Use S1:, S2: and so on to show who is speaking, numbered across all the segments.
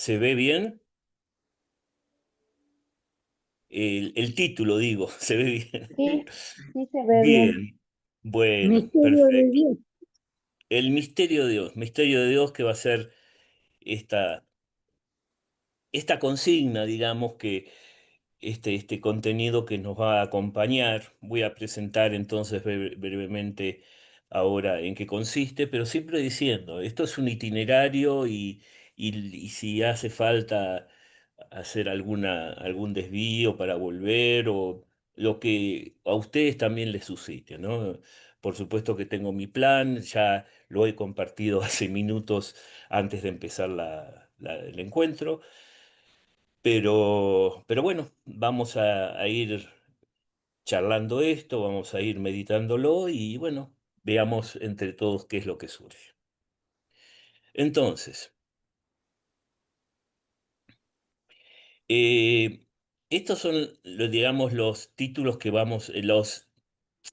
S1: ¿Se ve bien? El título, digo, ¿se ve bien?
S2: Sí, sí se ve bien.
S1: Bien, bueno,
S2: Misterio de
S1: perfecto.
S2: Dios.
S1: El misterio de Dios que va a ser esta, esta consigna, digamos, que este contenido que nos va a acompañar. Voy a presentar entonces brevemente ahora en qué consiste, pero siempre diciendo, esto es un itinerario y si hace falta hacer algún desvío para volver o lo que a ustedes también les suscite, ¿no? Por supuesto que tengo mi plan, ya lo he compartido hace minutos antes de empezar el encuentro. Pero bueno, vamos a ir charlando esto, vamos a ir meditándolo y bueno, veamos entre todos qué es lo que surge. Entonces, eh, estos son, digamos, los títulos que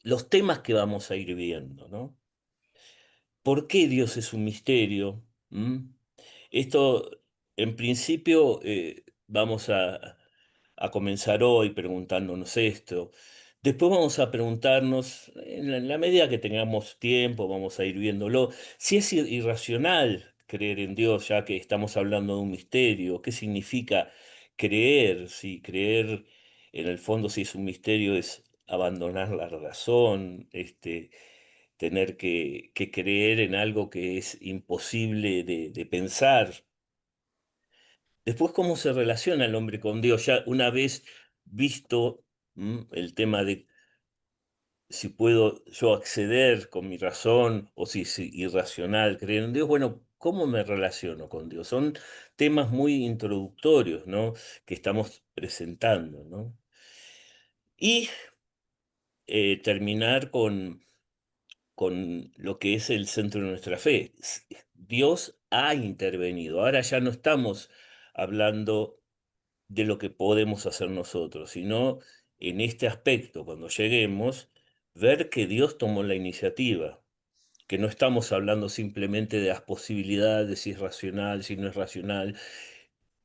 S1: los temas que vamos a ir viendo, ¿no? ¿Por qué Dios es un misterio? ¿Mm? Esto, en principio, vamos a comenzar hoy preguntándonos esto. Después vamos a preguntarnos, en la medida que tengamos tiempo, vamos a ir viéndolo, si es irracional creer en Dios, ya que estamos hablando de un misterio. ¿Qué significa creer? Si creer, en el fondo, si es un misterio, es abandonar la razón, tener que creer en algo que es imposible de pensar. Después, ¿cómo se relaciona el hombre con Dios? Ya una vez visto el tema de si puedo yo acceder con mi razón o si es irracional creer en Dios, bueno, ¿cómo me relaciono con Dios? Son temas muy introductorios, ¿no? Que estamos presentando, ¿no? Y terminar con lo que es el centro de nuestra fe. Dios ha intervenido. Ahora ya no estamos hablando de lo que podemos hacer nosotros, sino en este aspecto, cuando lleguemos, ver que Dios tomó la iniciativa, que no estamos hablando simplemente de las posibilidades, si es racional, si no es racional,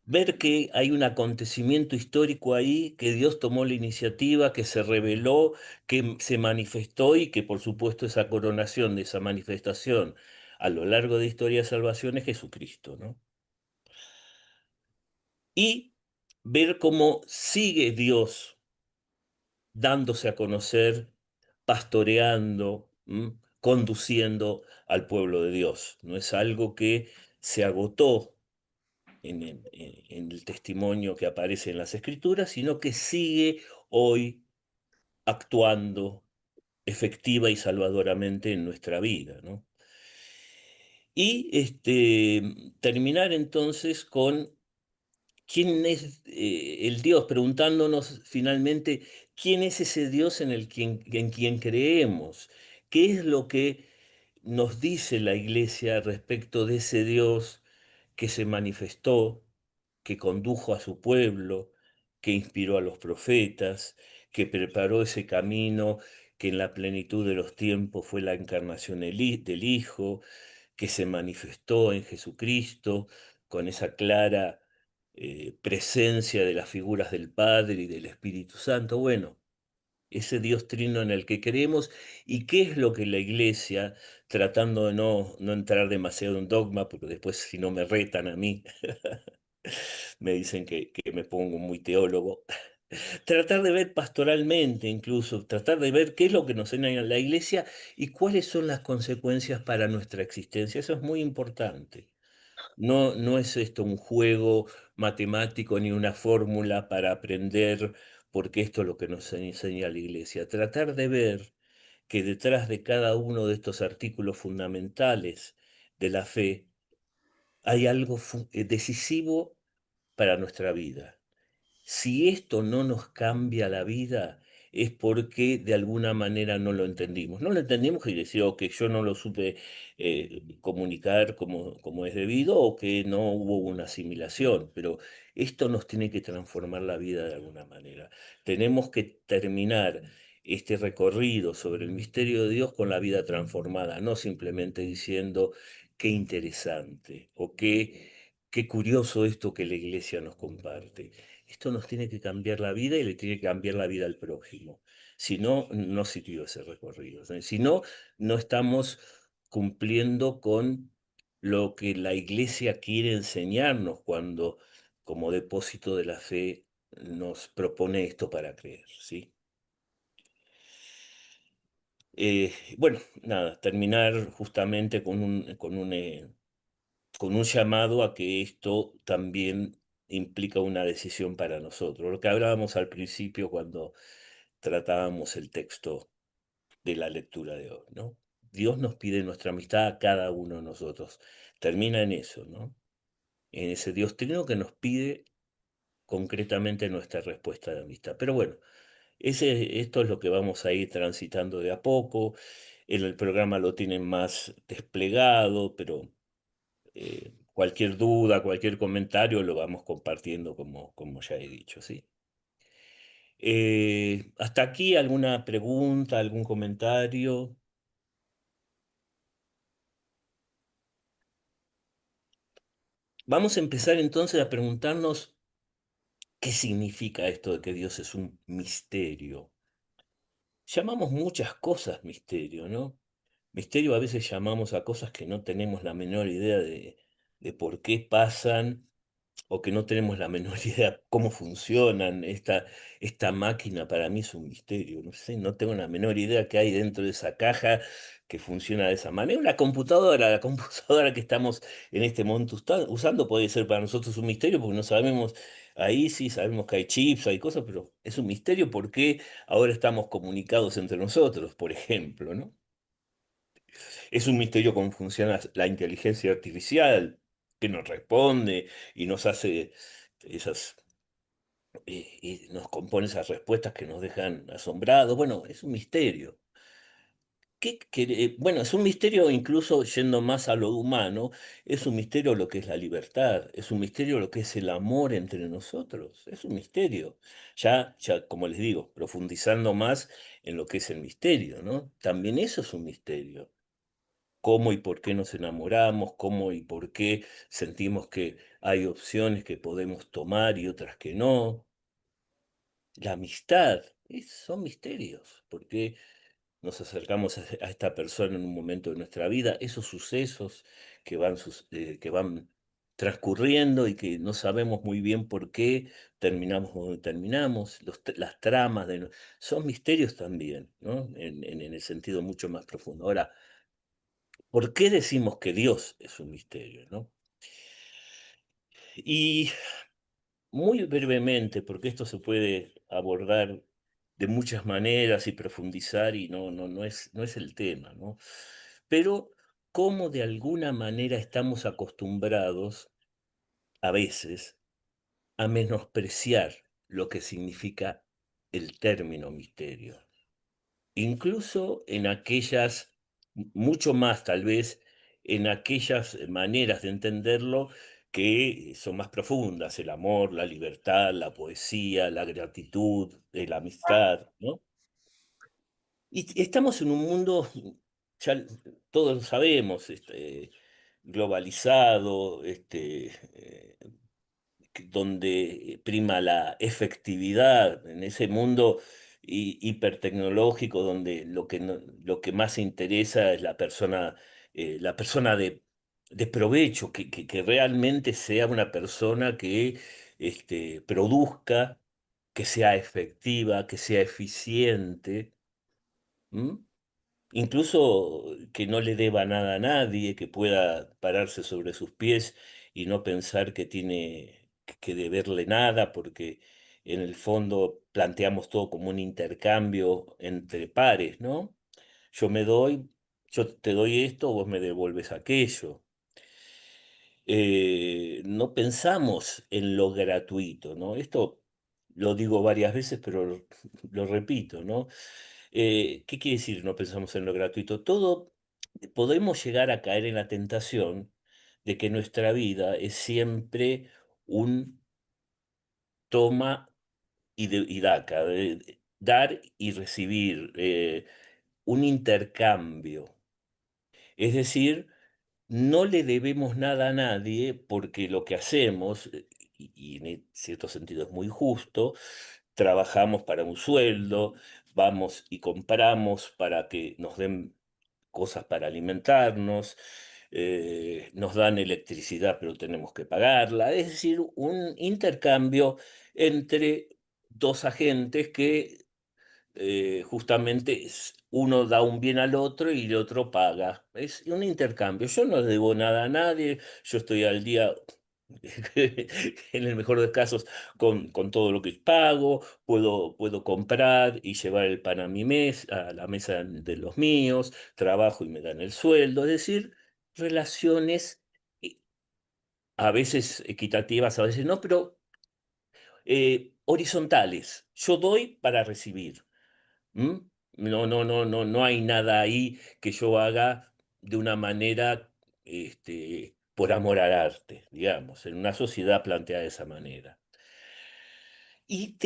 S1: ver que hay un acontecimiento histórico ahí, que Dios tomó la iniciativa, que se reveló, que se manifestó y que por supuesto esa coronación de esa manifestación a lo largo de historia de salvación es Jesucristo, ¿no? Y ver cómo sigue Dios dándose a conocer, pastoreando, conduciendo al pueblo de Dios. No es algo que se agotó en el testimonio que aparece en las Escrituras, sino que sigue hoy actuando efectiva y salvadoramente en nuestra vida, ¿no? Y terminar entonces con quién es el Dios, preguntándonos finalmente quién es ese Dios en quien creemos, qué es lo que nos dice la Iglesia respecto de ese Dios que se manifestó, que condujo a su pueblo, que inspiró a los profetas, que preparó ese camino que en la plenitud de los tiempos fue la encarnación del Hijo, que se manifestó en Jesucristo con esa clara presencia de las figuras del Padre y del Espíritu Santo. Bueno, ese Dios trino en el que creemos y qué es lo que la Iglesia, tratando de no entrar demasiado en dogma, porque después si no me retan a mí, me dicen que me pongo muy teólogo, tratar de ver pastoralmente incluso, tratar de ver qué es lo que nos enseña la Iglesia y cuáles son las consecuencias para nuestra existencia. Eso es muy importante. No es esto un juego matemático ni una fórmula para aprender, porque esto es lo que nos enseña la Iglesia. Tratar de ver que detrás de cada uno de estos artículos fundamentales de la fe hay algo decisivo para nuestra vida. Si esto no nos cambia la vida, es porque de alguna manera no lo entendimos. No lo entendimos y decir, o que yo no lo supe comunicar como es debido, o que no hubo una asimilación, pero esto nos tiene que transformar la vida de alguna manera. Tenemos que terminar este recorrido sobre el misterio de Dios con la vida transformada, no simplemente diciendo qué interesante o qué qué curioso esto que la iglesia nos comparte. Esto nos tiene que cambiar la vida y le tiene que cambiar la vida al prójimo. Si no, no sirvió ese recorrido. Si no, no estamos cumpliendo con lo que la iglesia quiere enseñarnos cuando, como depósito de la fe, nos propone esto para creer, ¿sí? Bueno, nada, terminar justamente con un llamado a que esto también implica una decisión para nosotros. Lo que hablábamos al principio cuando tratábamos el texto de la lectura de hoy, ¿no? Dios nos pide nuestra amistad a cada uno de nosotros. Termina en eso, ¿no? En ese Dios trino que nos pide concretamente nuestra respuesta de amistad. Pero bueno, esto es lo que vamos a ir transitando de a poco. En el programa lo tienen más desplegado, pero cualquier duda, cualquier comentario lo vamos compartiendo como ya he dicho, ¿sí? ¿Hasta aquí alguna pregunta, algún comentario? Vamos a empezar entonces a preguntarnos qué significa esto de que Dios es un misterio. Llamamos muchas cosas misterio, ¿no? Misterio a veces llamamos a cosas que no tenemos la menor idea de por qué pasan o que no tenemos la menor idea cómo funcionan. Esta máquina para mí es un misterio, no sé, no tengo la menor idea qué hay dentro de esa caja que funciona de esa manera. La computadora que estamos en este momento usando puede ser para nosotros un misterio porque no sabemos, ahí sí sabemos que hay chips, hay cosas, pero es un misterio por qué ahora estamos comunicados entre nosotros, por ejemplo, ¿no? Es un misterio cómo funciona la inteligencia artificial, que nos responde y nos hace esas, y nos compone esas respuestas que nos dejan asombrados. Bueno, es un misterio. Bueno, es un misterio incluso yendo más a lo humano, es un misterio lo que es la libertad, es un misterio lo que es el amor entre nosotros, es un misterio. Ya, como les digo, profundizando más en lo que es el misterio, ¿no? También eso es un misterio. Cómo y por qué nos enamoramos, cómo y por qué sentimos que hay opciones que podemos tomar y otras que no. La amistad, son misterios, porque nos acercamos a esta persona en un momento de nuestra vida, esos sucesos que van transcurriendo y que no sabemos muy bien por qué terminamos donde terminamos, las tramas son misterios también, ¿no? En el sentido mucho más profundo. Ahora, ¿por qué decimos que Dios es un misterio, no? Y muy brevemente, porque esto se puede abordar de muchas maneras y profundizar y no es el tema, ¿no? Pero cómo de alguna manera estamos acostumbrados, a veces, a menospreciar lo que significa el término misterio. Incluso en aquellas, mucho más tal vez, en aquellas maneras de entenderlo que son más profundas, el amor, la libertad, la poesía, la gratitud, la amistad, ¿no? Y estamos en un mundo, ya todos lo sabemos, globalizado, donde prima la efectividad, en ese mundo hipertecnológico donde lo que más interesa es la persona de provecho, que realmente sea una persona que produzca, que sea efectiva, que sea eficiente. ¿M? Incluso que no le deba nada a nadie, que pueda pararse sobre sus pies y no pensar que tiene que deberle nada, porque en el fondo planteamos todo como un intercambio entre pares, ¿no? Yo me doy, yo te doy esto, vos me devuelves aquello. No pensamos en lo gratuito, ¿no? Esto lo digo varias veces, pero lo repito, ¿no? ¿Qué quiere decir no pensamos en lo gratuito? Podemos llegar a caer en la tentación de que nuestra vida es siempre un toma y daca, de dar y recibir, un intercambio. Es decir, no le debemos nada a nadie porque lo que hacemos, y en cierto sentido es muy justo, trabajamos para un sueldo, vamos y compramos para que nos den cosas para alimentarnos, nos dan electricidad, pero tenemos que pagarla. Es decir, un intercambio entre dos agentes que justamente uno da un bien al otro y el otro paga. Es un intercambio. Yo no le debo nada a nadie, yo estoy al día, en el mejor de los casos, con todo lo que pago, puedo comprar y llevar el pan a mi mesa, a la mesa de los míos, trabajo y me dan el sueldo. Es decir, relaciones eh, a veces equitativas, a veces no, pero horizontales. Yo doy para recibir. ¿Mm? No hay nada ahí que yo haga de una manera, por amor al arte, digamos, en una sociedad planteada de esa manera. Y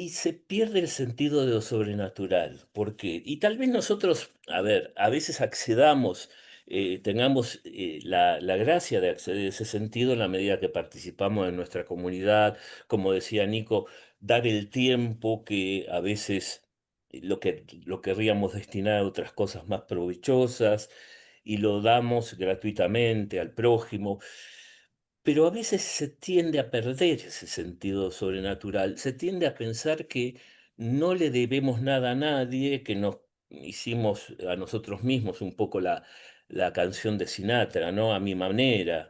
S1: se pierde el sentido de lo sobrenatural, porque y tal vez nosotros, a ver, a veces accedamos, tengamos, la gracia de acceder a ese sentido en la medida que participamos en nuestra comunidad, como decía Nico, dar el tiempo que a veces lo querríamos destinar a otras cosas más provechosas, y lo damos gratuitamente al prójimo. Pero a veces se tiende a perder ese sentido sobrenatural, se tiende a pensar que no le debemos nada a nadie, que nos hicimos a nosotros mismos un poco la canción de Sinatra, ¿no? A mi manera,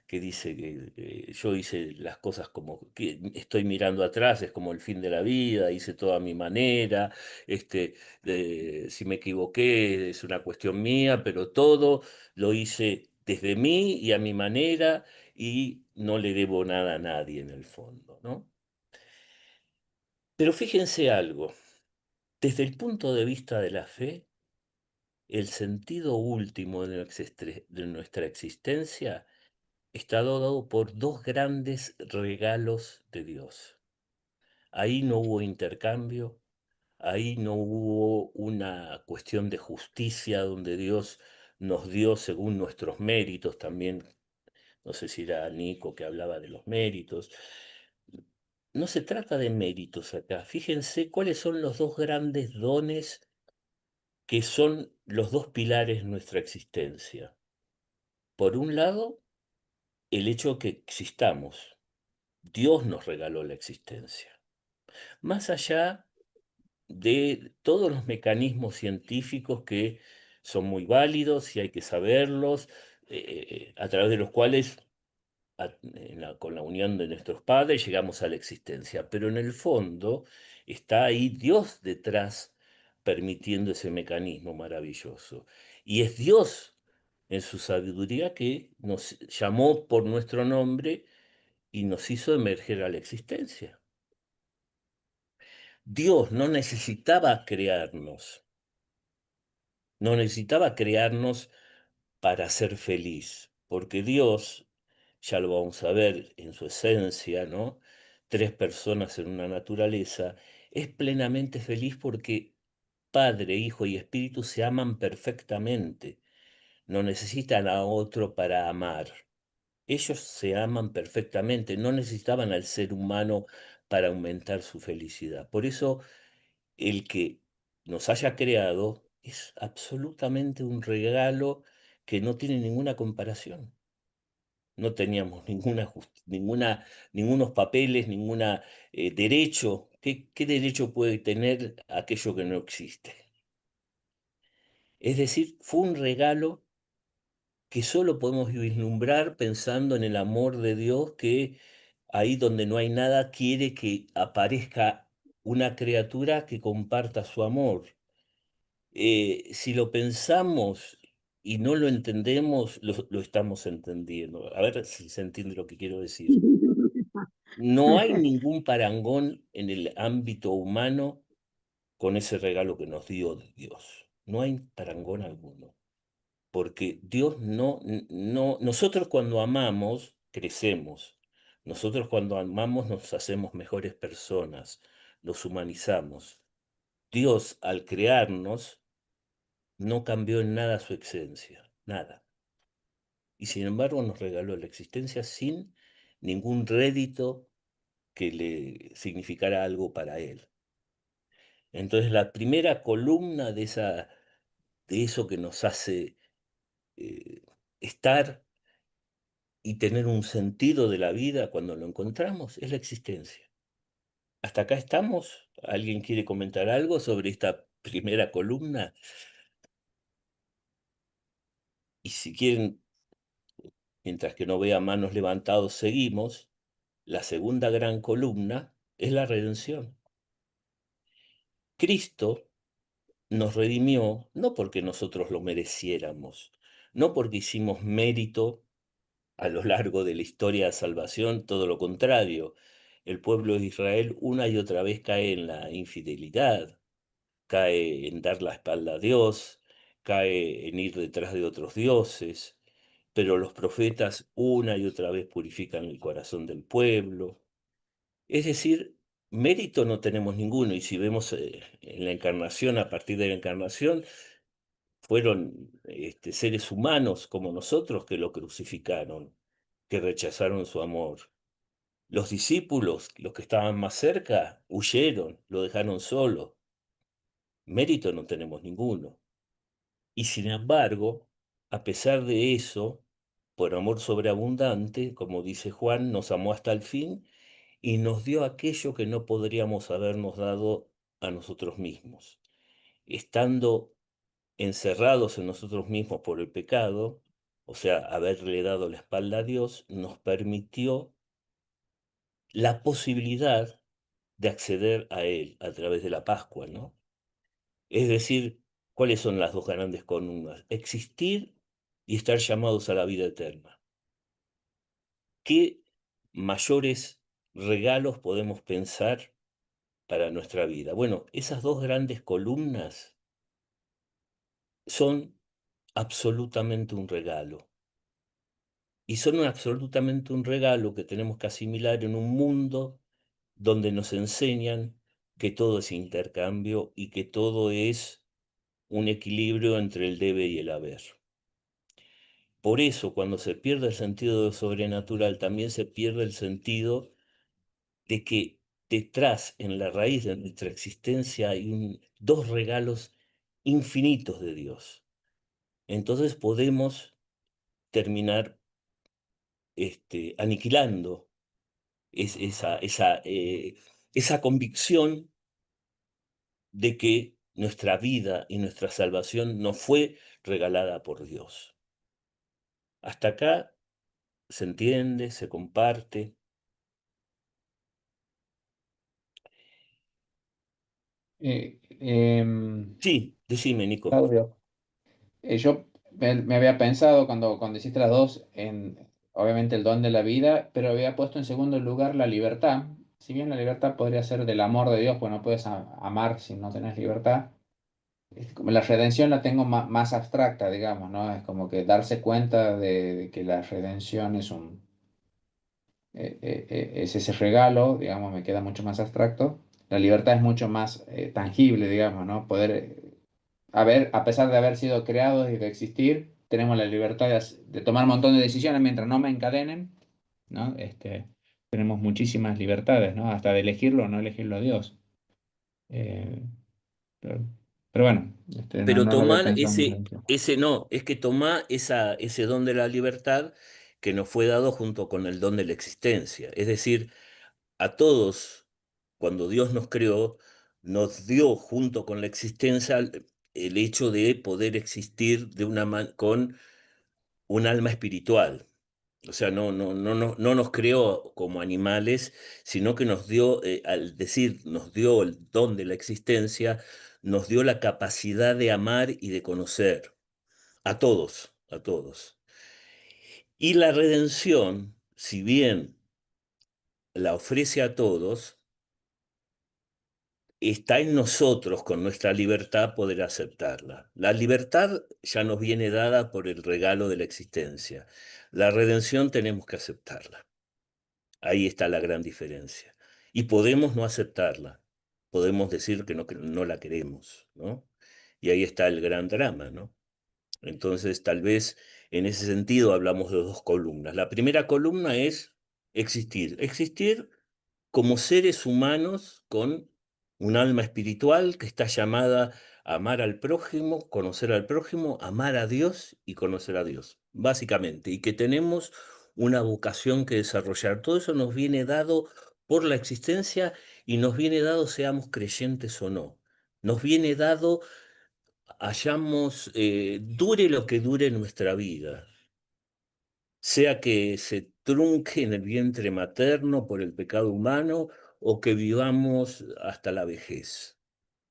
S1: que dice que yo hice las cosas como que estoy mirando atrás, es como el fin de la vida, hice todo a mi manera, si me equivoqué es una cuestión mía, pero todo lo hice desde mí y a mi manera y no le debo nada a nadie en el fondo, ¿no? Pero fíjense algo, desde el punto de vista de la fe, el sentido último de nuestra existencia está dado por dos grandes regalos de Dios. Ahí no hubo intercambio, ahí no hubo una cuestión de justicia donde Dios nos dio según nuestros méritos también. No sé si era Nico que hablaba de los méritos. No se trata de méritos acá. Fíjense cuáles son los dos grandes dones que son los dos pilares de nuestra existencia. Por un lado, el hecho que existamos. Dios nos regaló la existencia. Más allá de todos los mecanismos científicos que son muy válidos y hay que saberlos, a través de los cuales con la unión de nuestros padres llegamos a la existencia, pero en el fondo está ahí Dios detrás permitiendo ese mecanismo maravilloso. Y es Dios en su sabiduría que nos llamó por nuestro nombre y nos hizo emerger a la existencia. Dios no necesitaba crearnos, no necesitaba crearnos para ser feliz, porque Dios, ya lo vamos a ver en su esencia, ¿no? Tres personas en una naturaleza, es plenamente feliz porque Padre, Hijo y Espíritu se aman perfectamente, no necesitan a otro para amar. Ellos se aman perfectamente, no necesitaban al ser humano para aumentar su felicidad. Por eso, el que nos haya creado es absolutamente un regalo que no tiene ninguna comparación. No teníamos ningunos papeles, ninguna derecho. ¿Qué derecho puede tener aquello que no existe? Es decir, fue un regalo que solo podemos vislumbrar pensando en el amor de Dios que ahí donde no hay nada quiere que aparezca una criatura que comparta su amor. Si lo pensamos y no lo entendemos, lo estamos entendiendo. A ver si se entiende lo que quiero decir. No hay ningún parangón en el ámbito humano con ese regalo que nos dio Dios. No hay parangón alguno. Porque Dios no, nosotros cuando amamos, crecemos. Nosotros cuando amamos nos hacemos mejores personas, nos humanizamos. Dios, al crearnos, no cambió en nada su esencia, nada. y sin embargo nos regaló la existencia sin ningún rédito que le significara algo para él. Entonces, la primera columna de eso que nos hace eh, estar y tener un sentido de la vida cuando lo encontramos es la existencia. ¿Hasta acá estamos? ¿Alguien quiere comentar algo sobre esta primera columna? Y si quieren, mientras que no vea manos levantados, seguimos. La segunda gran columna es la redención. Cristo nos redimió no porque nosotros lo mereciéramos, no porque hicimos mérito a lo largo de la historia de salvación, todo lo contrario. El pueblo de Israel una y otra vez cae en la infidelidad, cae en dar la espalda a Dios, cae en ir detrás de otros dioses, pero los profetas una y otra vez purifican el corazón del pueblo. Es decir, mérito no tenemos ninguno, y si vemos en la encarnación, a partir de la encarnación, fueron seres humanos como nosotros que lo crucificaron, que rechazaron su amor. Los discípulos, los que estaban más cerca, huyeron, lo dejaron solo. Mérito no tenemos ninguno. Y sin embargo, a pesar de eso, por amor sobreabundante, como dice Juan, nos amó hasta el fin y nos dio aquello que no podríamos habernos dado a nosotros mismos. Estando encerrados en nosotros mismos por el pecado, o sea, haberle dado la espalda a Dios, nos permitió la posibilidad de acceder a Él a través de la Pascua, ¿no? Es decir, ¿cuáles son las dos grandes columnas? Existir y estar llamados a la vida eterna. ¿Qué mayores regalos podemos pensar para nuestra vida? Bueno, esas dos grandes columnas son absolutamente un regalo. Y son absolutamente un regalo que tenemos que asimilar en un mundo donde nos enseñan que todo es intercambio y que todo es un equilibrio entre el debe y el haber. Por eso, cuando se pierde el sentido de lo sobrenatural, también se pierde el sentido de que detrás, en la raíz de nuestra existencia, hay dos regalos infinitos de Dios. Entonces podemos terminar aniquilando esa convicción de que nuestra vida y nuestra salvación nos fue regalada por Dios. Hasta acá se entiende, se comparte. Sí, decime, Nico.
S3: Claudio, yo me había pensado cuando hiciste las dos en, obviamente, el don de la vida, pero había puesto en segundo lugar la libertad. Si bien la libertad podría ser del amor de Dios, pues no puedes amar si no tenés libertad. Es como la redención la tengo más abstracta, digamos, ¿no? Es como que darse cuenta de que la redención es ese regalo, digamos, me queda mucho más abstracto. La libertad es mucho más tangible, digamos, ¿no? Poder a pesar de haber sido creados y de existir, tenemos la libertad de tomar un montón de decisiones mientras no me encadenen, ¿no? Tenemos muchísimas libertades, ¿no? Hasta de elegirlo o no elegirlo a Dios. Eh, pero, pero bueno,
S1: Pero
S3: no lo había
S1: tomar
S3: pensado mucho en tiempo.
S1: ese no, es que toma ese don de la libertad que nos fue dado junto con el don de la existencia. Es decir, a todos, cuando Dios nos creó, nos dio junto con la existencia el hecho de poder existir con un alma espiritual. O sea, no nos creó como animales, sino que nos dio, al decir, nos dio el don de la existencia, nos dio la capacidad de amar y de conocer a todos, a todos. Y la redención, si bien la ofrece a todos, está en nosotros, con nuestra libertad, poder aceptarla. La libertad ya nos viene dada por el regalo de la existencia. La redención tenemos que aceptarla. Ahí está la gran diferencia. Y podemos no aceptarla. Podemos decir que no la queremos, ¿no? Y ahí está el gran drama, ¿no? Entonces, tal vez en ese sentido hablamos de dos columnas. La primera columna es existir. Existir como seres humanos con un alma espiritual que está llamada a amar al prójimo, conocer al prójimo, amar a Dios y conocer a Dios, básicamente, y que tenemos una vocación que desarrollar. Todo eso nos viene dado por la existencia y nos viene dado seamos creyentes o no. Nos viene dado hayamos, dure lo que dure nuestra vida, sea que se trunque en el vientre materno por el pecado humano o que vivamos hasta la vejez.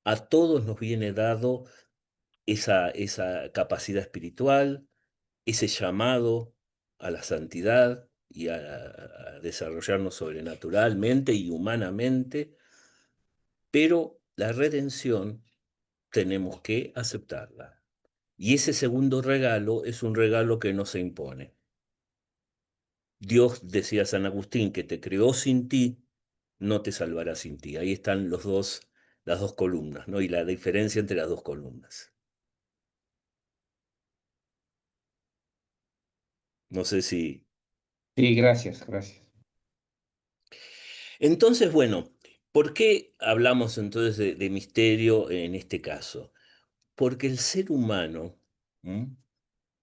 S1: A todos nos viene dado esa capacidad espiritual, ese llamado a la santidad y a desarrollarnos sobrenaturalmente y humanamente, pero la redención tenemos que aceptarla. Y ese segundo regalo es un regalo que no se impone. Dios, decía San Agustín, que te creó sin ti, no te salvará sin ti. Ahí están las dos columnas, ¿no? Y la diferencia entre las dos columnas. No sé si...
S3: Sí, gracias, gracias.
S1: Entonces, bueno, ¿por qué hablamos entonces de misterio en este caso? Porque el ser humano, ¿m?,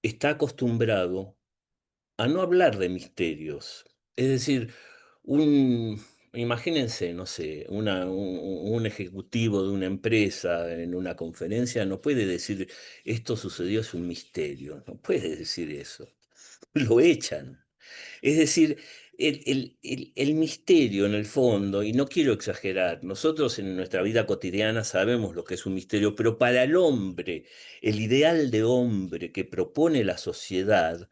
S1: está acostumbrado a no hablar de misterios. Es decir, imagínense, no sé, un ejecutivo de una empresa en una conferencia no puede decir esto sucedió, es un misterio, no puede decir eso, lo echan. Es decir, el misterio en el fondo, y no quiero exagerar, nosotros en nuestra vida cotidiana sabemos lo que es un misterio, pero para el hombre, el ideal de hombre que propone la sociedad,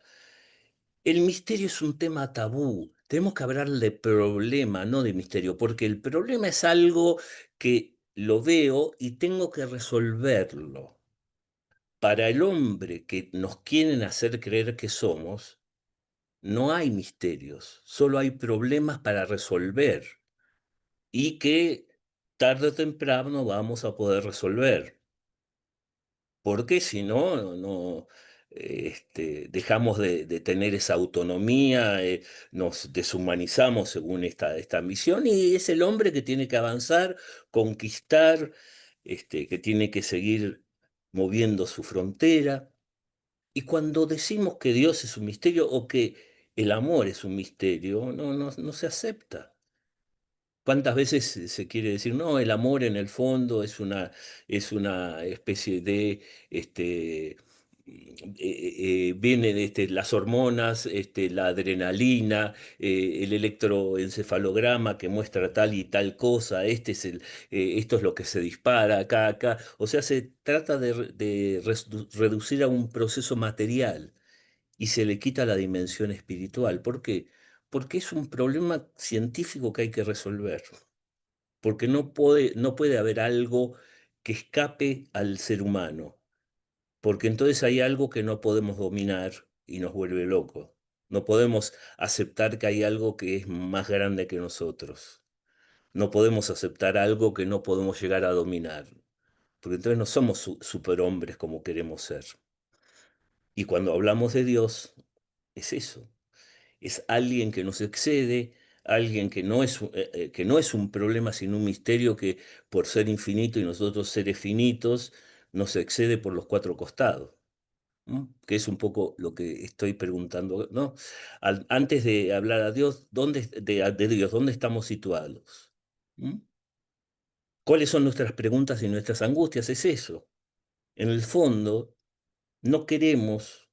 S1: el misterio es un tema tabú. Tenemos que hablar de problema, no de misterio, porque el problema es algo que lo veo y tengo que resolverlo. Para el hombre que nos quieren hacer creer que somos, no hay misterios, solo hay problemas para resolver y que tarde o temprano vamos a poder resolver. Porque si no, dejamos de tener esa autonomía, nos deshumanizamos según esta misión, y es el hombre que tiene que avanzar, conquistar, que tiene que seguir moviendo su frontera. Y cuando decimos que Dios es un misterio o que el amor es un misterio, no se acepta. ¿Cuántas veces se quiere decir, no, el amor en el fondo es una especie de, viene de las hormonas, la adrenalina, el electroencefalograma que muestra tal y tal cosa, esto es lo que se dispara acá. O sea, se trata de reducir a un proceso material y se le quita la dimensión espiritual. ¿Por qué? Porque es un problema científico que hay que resolver, porque no puede haber algo que escape al ser humano, porque entonces hay algo que no podemos dominar y nos vuelve locos. No podemos aceptar que hay algo que es más grande que nosotros. No podemos aceptar algo que no podemos llegar a dominar, porque entonces no somos superhombres como queremos ser. Y cuando hablamos de Dios, es eso. Es alguien que nos excede, alguien que no es un problema, sino un misterio que por ser infinito y nosotros seres finitos, nos excede por los cuatro costados. ¿M? Que es un poco lo que estoy preguntando, ¿no? Antes de hablar a Dios, de Dios, ¿dónde estamos situados? ¿M? ¿Cuáles son nuestras preguntas y nuestras angustias? Es eso. En el fondo, no queremos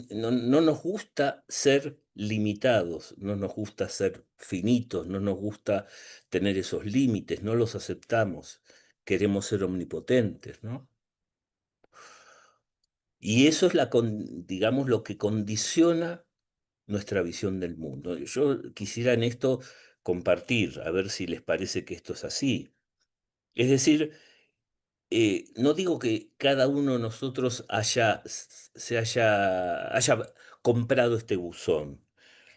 S1: no nos gusta ser limitados, no nos gusta ser finitos, no nos gusta tener esos límites, no los aceptamos, queremos ser omnipotentes, ¿no? Y eso es digamos, lo que condiciona nuestra visión del mundo. Yo quisiera en esto compartir, a ver si les parece que esto es así. Es decir, no digo que cada uno de nosotros haya comprado este buzón.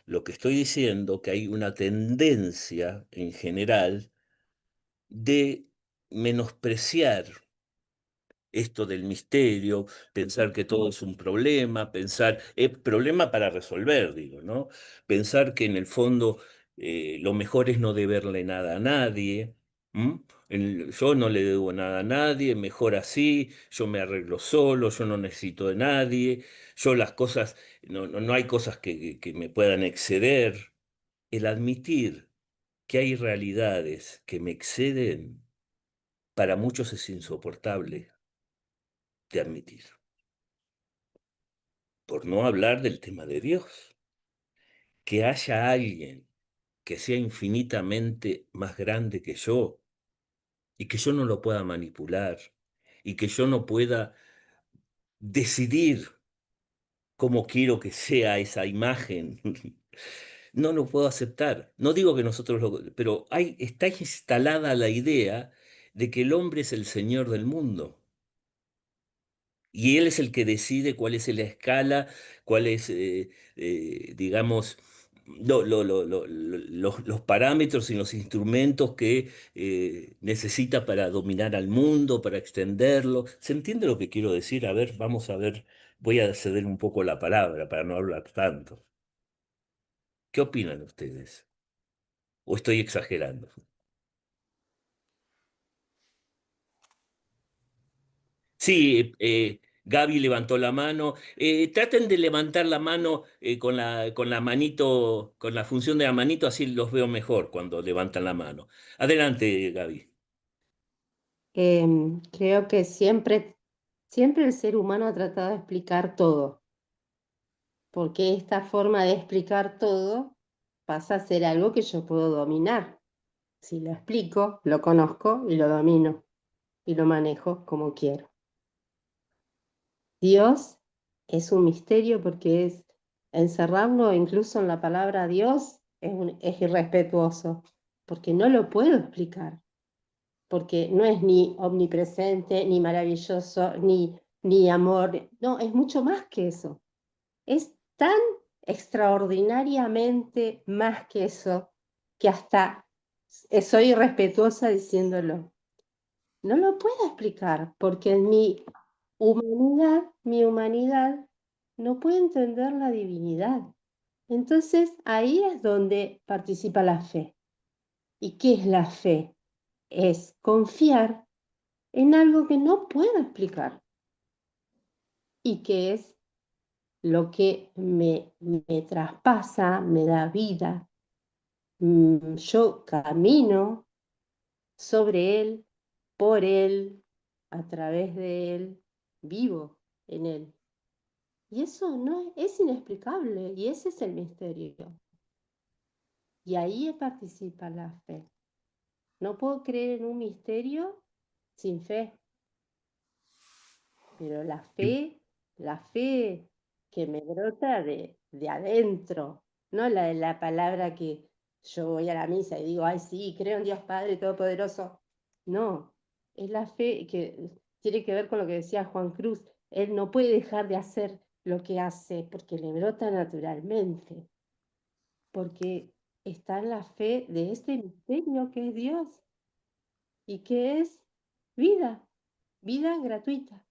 S1: Lo que estoy diciendo que hay una tendencia en general de menospreciar esto del misterio, pensar que todo es un problema, pensar, problema para resolver, digo, ¿no? Pensar que en el fondo lo mejor es no deberle nada a nadie. ¿M? Yo no le debo nada a nadie, mejor así, yo me arreglo solo, yo no necesito de nadie, yo las cosas, no hay cosas que me puedan exceder. El admitir que hay realidades que me exceden, para muchos es insoportable de admitir. Por no hablar del tema de Dios. Que haya alguien que sea infinitamente más grande que yo y que yo no lo pueda manipular y que yo no pueda decidir cómo quiero que sea esa imagen. No lo puedo aceptar. No digo que nosotros lo, pero está instalada la idea de que el hombre es el señor del mundo. Y él es el que decide cuál es la escala, cuál es, digamos, los parámetros y los instrumentos que necesita para dominar al mundo, para extenderlo. ¿Se entiende lo que quiero decir? A ver, vamos a ver, voy a ceder un poco la palabra para no hablar tanto. ¿Qué opinan ustedes? ¿O estoy exagerando? Sí, Gaby levantó la mano. Traten de levantar la mano con la manito, con la función de la manito, así los veo mejor cuando levantan la mano. Adelante, Gaby.
S2: Creo que siempre el ser humano ha tratado de explicar todo, porque esta forma de explicar todo pasa a ser algo que yo puedo dominar. Si lo explico, lo conozco y lo domino y lo manejo como quiero. Dios es un misterio porque encerrarlo incluso en la palabra Dios es irrespetuoso, porque no lo puedo explicar, porque no es ni omnipresente, ni maravilloso, ni amor, no, es mucho más que eso. Es tan extraordinariamente más que eso que hasta soy irrespetuosa diciéndolo. No lo puedo explicar porque en mi humanidad no puede entender la divinidad. Entonces ahí es donde participa la fe. ¿Y qué es la fe? Es confiar en algo que no puedo explicar y que es lo que me traspasa, me da vida. Yo camino sobre él, por él, a través de él, vivo en él. Y eso no es inexplicable y ese es el misterio. Y ahí participa la fe. No puedo creer en un misterio sin fe. Pero la fe que me brota de adentro, no la palabra que yo voy a la misa y digo, ay, sí, creo en Dios Padre Todopoderoso. No, es la fe que tiene que ver con lo que decía Juan Cruz. Él no puede dejar de hacer lo que hace porque le brota naturalmente, porque está en la fe de este misterio que es Dios y que es vida, vida gratuita.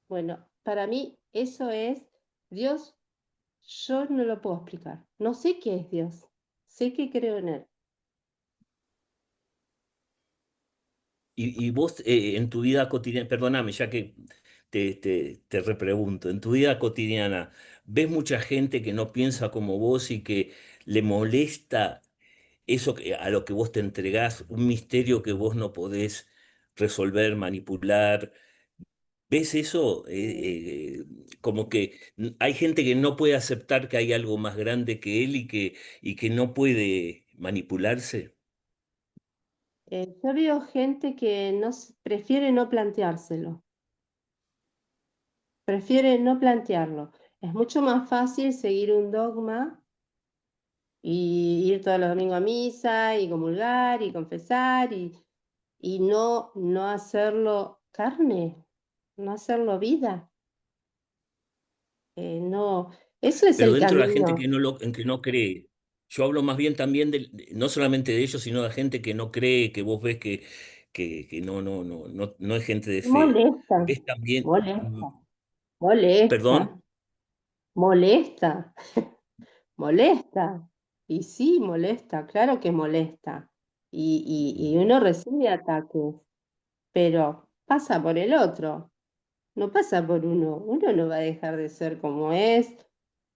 S2: Bueno, para mí eso es Dios, yo no lo puedo explicar. No sé qué es Dios, sé que creo en Él.
S1: Y vos en tu vida cotidiana, perdóname, ya que te repregunto, en tu vida cotidiana, ¿ves mucha gente que no piensa como vos y que le molesta eso a lo que vos te entregás, un misterio que vos no podés resolver, manipular? ¿Ves eso? Como que hay gente que no puede aceptar que hay algo más grande que él y que no puede manipularse.
S2: Yo veo gente que prefiere no planteárselo, prefiere no plantearlo. Es mucho más fácil seguir un dogma y ir todos los domingos a misa y comulgar y confesar y no hacerlo carne, no hacerlo vida. No, eso es
S1: Pero
S2: el
S1: dentro de la gente
S2: camino.
S1: en que no cree, yo hablo más bien también no solamente de ellos, sino de gente que no cree, que vos ves que no es gente de fe.
S2: Molesta,
S1: Es también,
S2: molesta, molesta,
S1: perdón,
S2: molesta, molesta. Y sí, molesta, claro que molesta. Y uno recibe ataques, pero pasa por el otro, no pasa por uno. Uno no va a dejar de ser como es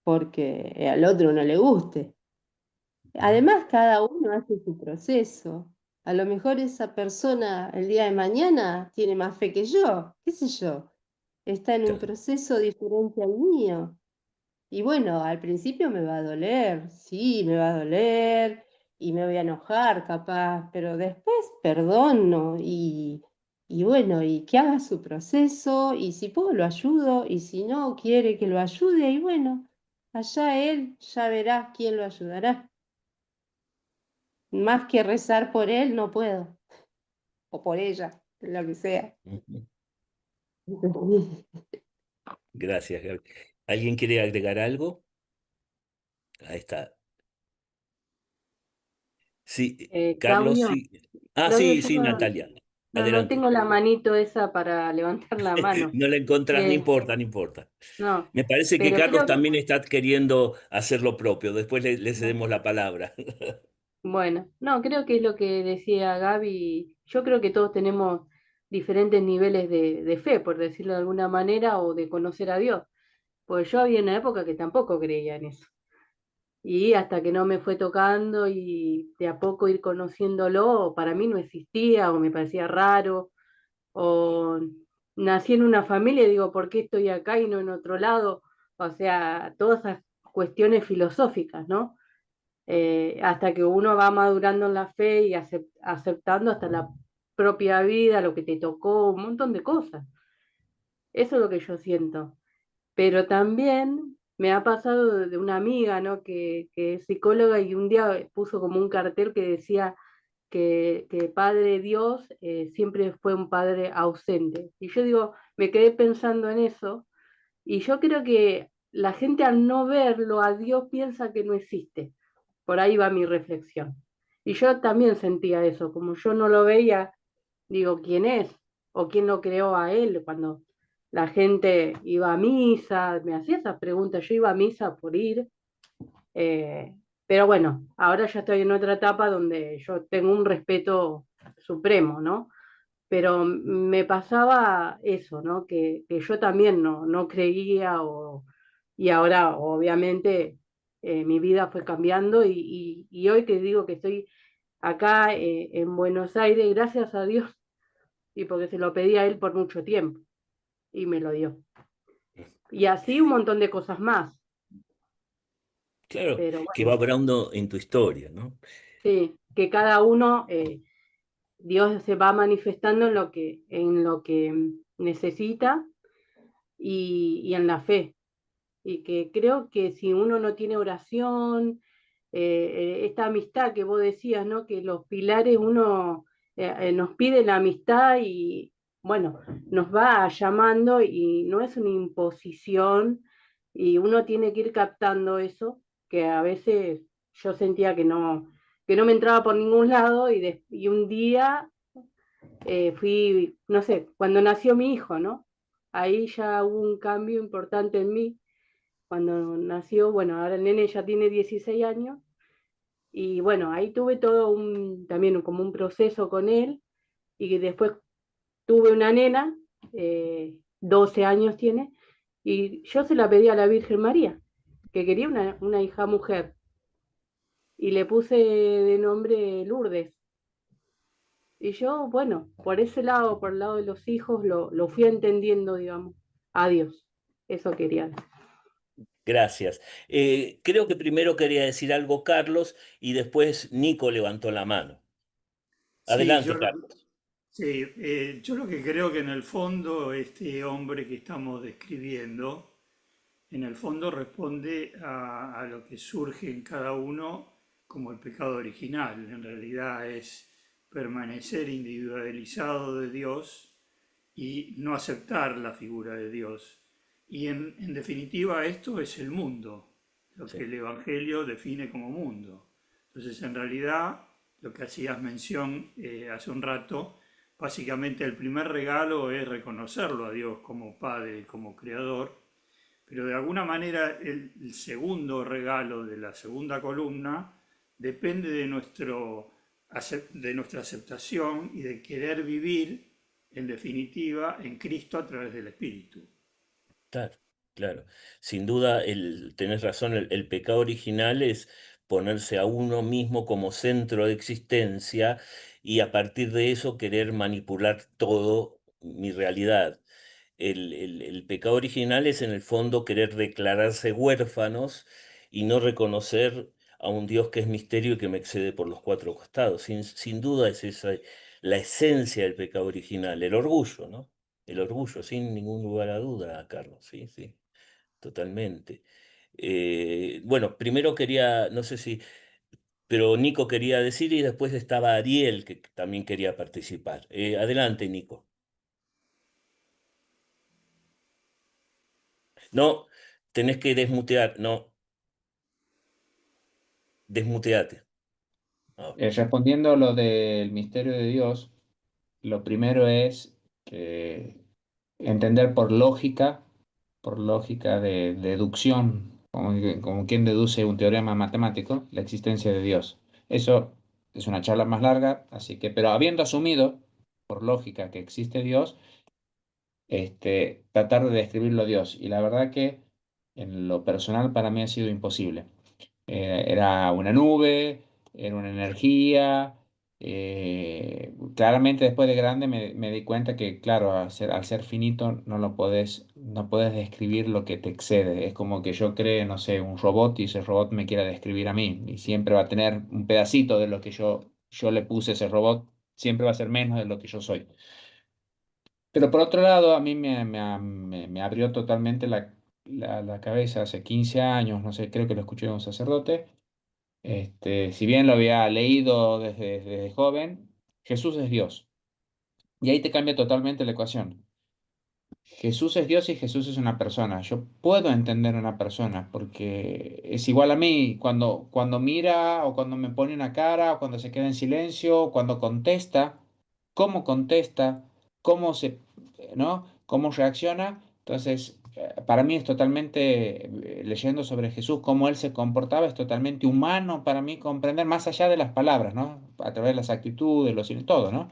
S2: porque al otro no le guste. Además, cada uno hace su proceso. A lo mejor esa persona el día de mañana tiene más fe que yo, qué sé yo, está en un
S1: claro,
S2: proceso diferente al mío. Y bueno, al principio me va a doler, sí, me va a doler y me voy a enojar capaz, pero después perdono y bueno, y que haga su proceso y si puedo lo ayudo y si no quiere que lo ayude y bueno, allá él ya verá quién lo ayudará. Más que rezar por él, no puedo. O por ella, lo que sea.
S1: ujú. Gracias, Gaby. ¿Alguien quiere agregar algo? Ahí está. Sí, Carlos,
S4: Claudio,
S1: sí. Ah,
S4: Claudio,
S1: sí,
S4: yo
S1: sí, Natalia.
S4: no
S1: Adelante.
S4: tengo la manito esa para levantar la mano.
S1: No la encontrás, no
S4: Eh,
S1: importa, no importa.
S4: no,
S1: Me parece que
S4: pero
S1: Carlos
S4: creo,
S1: también está queriendo hacer lo propio. Después le cedemos la palabra.
S4: bueno, no, creo que es lo que decía Gaby. Yo creo que todos tenemos diferentes niveles de fe, por decirlo de alguna manera, o de conocer a Dios. Pues yo había una época que tampoco creía en eso. Y hasta que no me fue tocando y de a poco ir conociéndolo, para mí no existía o me parecía raro. O nací en una familia y digo, ¿por qué estoy acá y no en otro lado? O sea, todas esas cuestiones filosóficas, ¿no? Hasta que uno va madurando en la fe y aceptando hasta la propia vida, lo que te tocó, un montón de cosas. Eso es lo que yo siento. Pero también me ha pasado de una amiga, ¿no? Que es psicóloga y un día puso como un cartel que decía que Padre Dios siempre fue un padre ausente. Y yo digo, me quedé pensando en eso, y yo creo que la gente al no verlo a Dios piensa que no existe. Por ahí va mi reflexión. Y yo también sentía eso, como yo no lo veía, digo, ¿quién es? ¿O quién lo creó a él? Cuando la gente iba a misa, me hacía esas preguntas, yo iba a misa por ir, eh, pero bueno, ahora ya estoy en otra etapa donde yo tengo un respeto supremo, ¿no? Pero me pasaba eso, ¿no? Que yo también no creía y ahora obviamente mi vida fue cambiando y hoy que digo que estoy acá en Buenos Aires, gracias a Dios, y porque se lo pedí a él por mucho tiempo y me lo dio. Y así un montón de cosas más,
S1: Claro,
S4: pero
S1: que va
S4: bueno,
S1: obrando en tu historia, ¿no?
S4: sí, que cada uno Dios se va manifestando en lo que necesita y en la fe. Y que creo que si uno no tiene oración, esta amistad que vos decías, ¿no? Que los pilares uno nos pide la amistad y bueno, nos va llamando y no es una imposición y uno tiene que ir captando eso, que a veces yo sentía que no me entraba por ningún lado y un día fui, no sé, cuando nació mi hijo, ¿no? Ahí ya hubo un cambio importante en mí. Cuando nació, bueno, ahora el nene ya tiene 16 años y bueno, ahí tuve todo también como un proceso con él y después tuve una nena, 12 años tiene, y yo se la pedí a la Virgen María, que quería una hija mujer y le puse de nombre Lourdes. Y yo, bueno, por ese lado, por el lado de los hijos, lo fui entendiendo, digamos. Adiós. Eso quería decir.
S1: Gracias. Creo que primero quería decir algo Carlos y después Nico levantó la mano.
S5: Sí,
S1: Adelante, Carlos.
S5: sí, yo lo que creo que en el fondo este hombre que estamos describiendo, en el fondo responde a lo que surge en cada uno como el pecado original. En realidad es permanecer individualizado de Dios y no aceptar la figura de Dios. Y en definitiva esto es el mundo, lo que
S1: Sí,
S5: el Evangelio define como mundo. Entonces en realidad lo que hacías mención hace un rato básicamente el primer regalo es reconocerlo a Dios como Padre, como Creador, pero de alguna manera el segundo regalo de la segunda columna depende de nuestra aceptación y de querer vivir, en definitiva, en Cristo a través del Espíritu.
S1: Claro, claro. Sin duda, tenés razón, el pecado original es ponerse a uno mismo como centro de existencia y a partir de eso querer manipular todo mi realidad. El pecado original es en el fondo querer declararse huérfanos y no reconocer a un Dios que es misterio y que me excede por los cuatro costados. Sin duda es esa la esencia del pecado original, el orgullo, ¿no? El orgullo, sin ningún lugar a duda, Carlos, sí, sí, totalmente. Bueno, primero quería, no sé si, pero Nico quería decir y después estaba Ariel que también quería participar. Adelante, Nico. No, tenés que desmutear, no, desmuteate. Ah,
S3: Respondiendo a lo del misterio de Dios, lo primero es entender por lógica de deducción, como quien deduce un teorema matemático, la existencia de Dios. Eso es una charla más larga, así que, pero habiendo asumido por lógica que existe Dios, tratar de describirlo a Dios. Y la verdad que en lo personal para mí ha sido imposible. Era una nube, era una energía. Claramente después de grande me di cuenta que, claro, al ser finito no puedes describir lo que te excede. Es como que yo cree, no sé, un robot y ese robot me quiera describir a mí. Y siempre va a tener un pedacito de lo que yo le puse a ese robot, siempre va a ser menos de lo que yo soy. Pero por otro lado, a mí me abrió totalmente la cabeza hace 15 años, no sé, creo que lo escuché de un sacerdote. Si bien lo había leído desde joven, Jesús es Dios. Y ahí te cambia totalmente la ecuación. Jesús es Dios y Jesús es una persona. Yo puedo entender a una persona porque es igual a mí cuando mira o cuando me pone una cara o cuando se queda en silencio o cuando contesta, cómo se, ¿no? Cómo reacciona. Entonces, para mí es totalmente, leyendo sobre Jesús, cómo él se comportaba, es totalmente humano para mí comprender más allá de las palabras, ¿no? A través de las actitudes, todo, ¿no?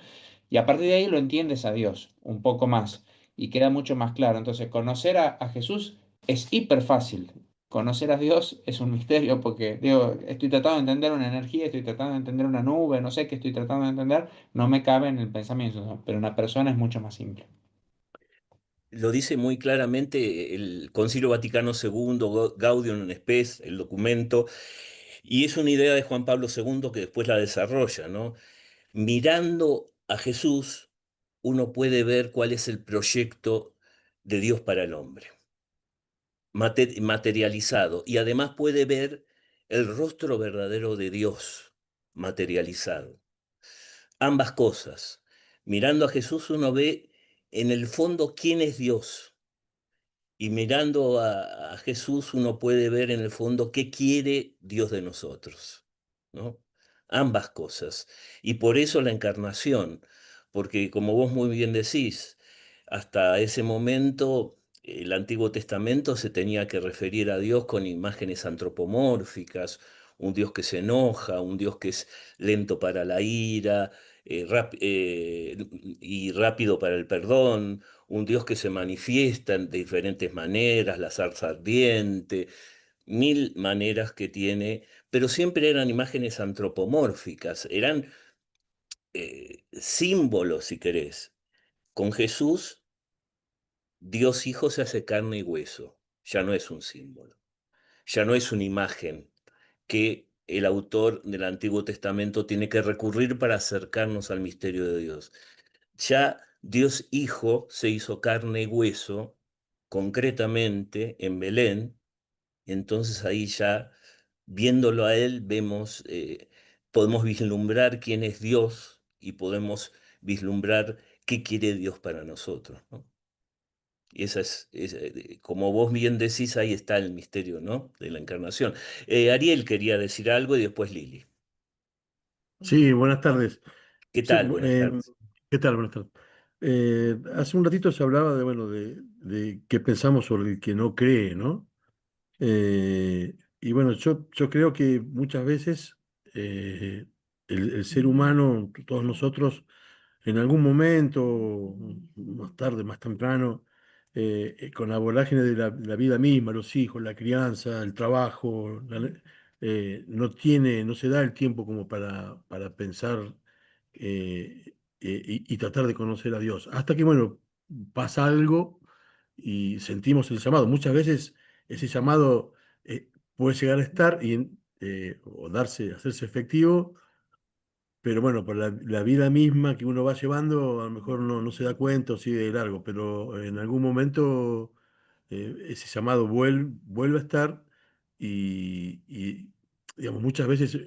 S3: Y a partir de ahí lo entiendes a Dios un poco más y queda mucho más claro. Entonces, conocer a Jesús es hiper fácil. Conocer a Dios es un misterio porque, digo, estoy tratando de entender una energía, estoy tratando de entender una nube, no sé qué estoy tratando de entender, no me cabe en el pensamiento, ¿no? Pero una persona es mucho más simple.
S1: lo dice muy claramente el Concilio Vaticano II, Gaudium et Spes, el documento, y es una idea de Juan Pablo II que después la desarrolla, ¿no? Mirando a Jesús, uno puede ver cuál es el proyecto de Dios para el hombre, materializado, y además puede ver el rostro verdadero de Dios materializado. Ambas cosas. Mirando a Jesús uno ve en el fondo quién es Dios. Y mirando a Jesús uno puede ver en el fondo qué quiere Dios de nosotros, ¿no? Ambas cosas. Y por eso la encarnación, porque como vos muy bien decís, hasta ese momento el Antiguo Testamento se tenía que referir a Dios con imágenes antropomórficas, un Dios que se enoja, un Dios que es lento para la ira, y rápido para el perdón, un Dios que se manifiesta de diferentes maneras, la zarza ardiente, mil maneras que tiene, pero siempre eran imágenes antropomórficas, eran símbolos, si querés. Con Jesús, Dios Hijo se hace carne y hueso, ya no es un símbolo, ya no es una imagen que el autor del Antiguo Testamento tiene que recurrir para acercarnos al misterio de Dios. Ya Dios Hijo se hizo carne y hueso, concretamente en Belén, entonces ahí ya, viéndolo a Él, podemos vislumbrar quién es Dios y podemos vislumbrar qué quiere Dios para nosotros, ¿no? Y como vos bien decís, ahí está el misterio, ¿no? De la encarnación. Ariel quería decir algo y después Lili.
S6: Sí, buenas tardes.
S1: ¿Qué
S6: Sí,
S1: tal? Buenas tardes.
S6: ¿Qué tal? Buenas tardes. Hace un ratito se hablaba de, bueno, de qué pensamos sobre el que no cree, ¿no? Y bueno, yo creo que muchas veces eh, el ser humano, todos nosotros, en algún momento, más tarde, más temprano, con la vorágine de la vida misma, los hijos, la crianza, el trabajo, no se da el tiempo como para pensar y tratar de conocer a Dios. Hasta que, bueno, pasa algo y sentimos el llamado. Muchas veces ese llamado puede llegar a estar o hacerse efectivo, pero bueno, por la vida misma que uno va llevando, a lo mejor no se da cuenta o sigue de largo, pero en algún momento ese llamado vuelve a estar digamos, muchas veces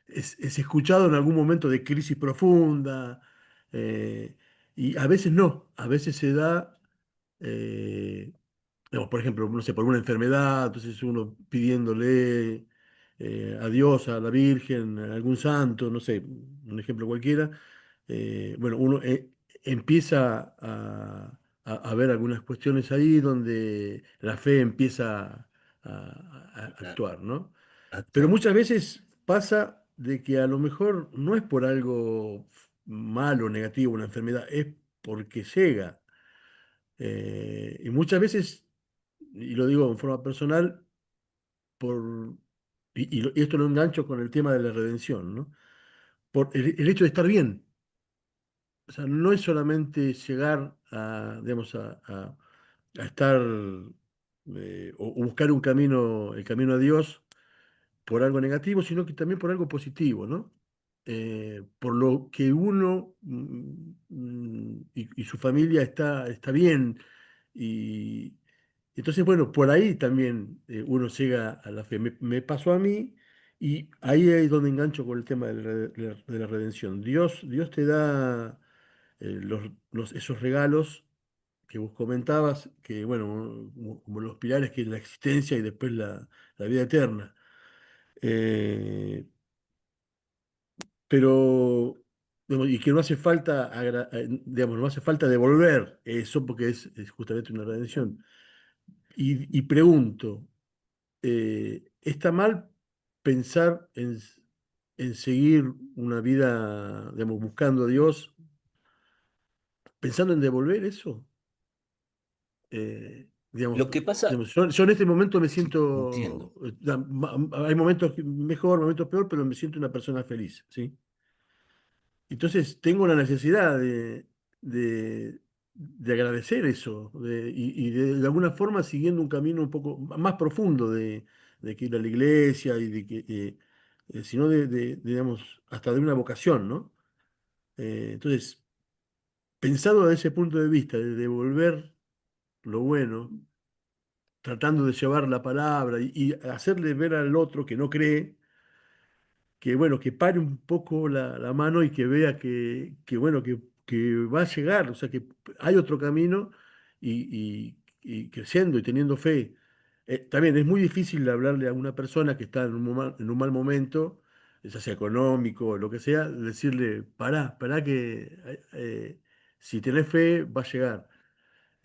S6: es escuchado en algún momento de crisis profunda, eh, y a veces no, a veces se da, eh, digamos, por ejemplo, no sé, por una enfermedad, entonces uno pidiéndole a Dios, a la Virgen, a algún santo, no sé, un ejemplo cualquiera, bueno, uno empieza a ver algunas cuestiones ahí donde la fe empieza a
S1: Ah,
S6: actuar, ¿no? Pero
S1: acá.
S6: muchas veces pasa de que a lo mejor no es por algo malo, negativo, una enfermedad, es porque llega. Y muchas veces, y lo digo en forma personal, por, y esto lo engancho con el tema de la redención, ¿no? Por el hecho de estar bien. O sea, no es solamente llegar a, digamos, a estar o buscar un camino, el camino a Dios por algo negativo, sino que también por algo positivo, ¿no? Por lo que uno y su familia está bien. Y entonces, bueno, por ahí también uno llega a la fe. Me pasó a mí y ahí es donde engancho con el tema de la redención. Dios te da esos regalos que vos comentabas, que bueno, como los pilares que es la existencia y después la vida eterna. Eh, pero, digamos, y que no hace falta, digamos, no hace falta devolver eso porque es justamente una redención. Y pregunto, ¿está mal pensar en seguir una vida, digamos, buscando a Dios, pensando en devolver eso? Digamos,
S1: Lo que pasa,
S6: yo en este momento me
S1: sí, entiendo.
S6: siento, hay momentos mejor, momentos peor, pero me siento una persona feliz, ¿sí? Entonces tengo la necesidad de agradecer eso y de alguna forma siguiendo un camino un poco más profundo de que ir a la iglesia y de que, sino digamos, hasta de una vocación, ¿no? Entonces, pensado desde ese punto de vista, de devolver lo bueno, tratando de llevar la palabra y hacerle ver al otro que no cree, que bueno, que pare un poco la mano y que vea bueno, que va a llegar, o sea, que hay otro camino y creciendo y teniendo fe. También es muy difícil hablarle a una persona que está en un mal momento, ya sea económico o lo que sea, decirle, pará que si tenés fe va a llegar.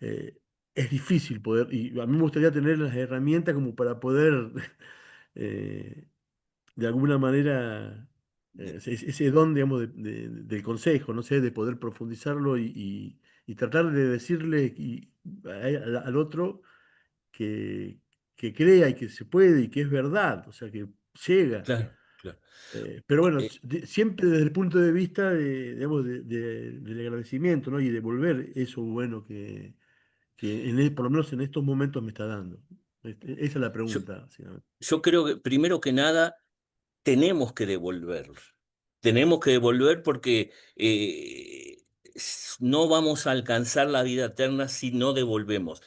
S6: Eh, es difícil poder, y a mí me gustaría tener las herramientas como para poder eh, de alguna manera, ese don, digamos, del consejo, no sé, de poder profundizarlo y tratar de decirle al otro que, que crea y que se puede y que es verdad, o sea, que llega.
S1: Claro, claro.
S6: Pero bueno,
S1: Eh,
S6: siempre desde el punto de vista digamos, del agradecimiento, ¿no? Y devolver eso bueno que por lo menos en estos momentos me está dando. Esa es la
S1: yo,
S6: pregunta, básicamente.
S1: yo creo que primero que nada tenemos que devolver. Tenemos que devolver porque no vamos a alcanzar la vida eterna si no devolvemos.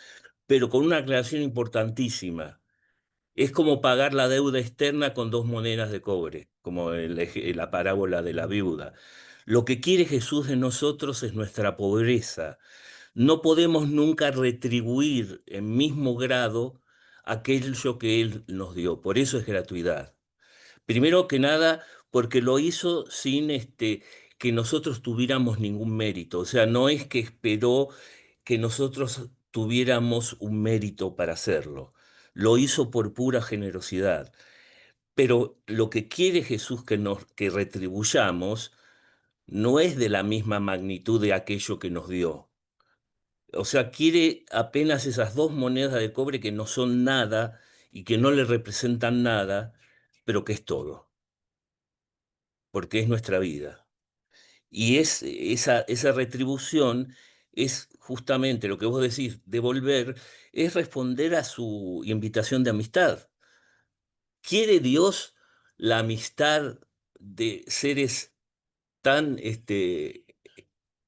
S1: Pero con una aclaración importantísima. Es como pagar la deuda externa con dos monedas de cobre, como la parábola de la viuda. Lo que quiere Jesús de nosotros es nuestra pobreza. No podemos nunca retribuir en mismo grado aquello que Él nos dio. Por eso es gratuidad. Primero que nada, porque lo hizo sin que nosotros tuviéramos ningún mérito. O sea, no es que esperó que nosotros tuviéramos un mérito para hacerlo. Lo hizo por pura generosidad. Pero lo que quiere Jesús que retribuyamos no es de la misma magnitud de aquello que nos dio. O sea, quiere apenas esas 2 monedas de cobre que no son nada y que no le representan nada, pero que es todo, porque es nuestra vida. Y esa retribución es justamente lo que vos decís, devolver, es responder a su invitación de amistad. ¿Quiere Dios la amistad de seres tan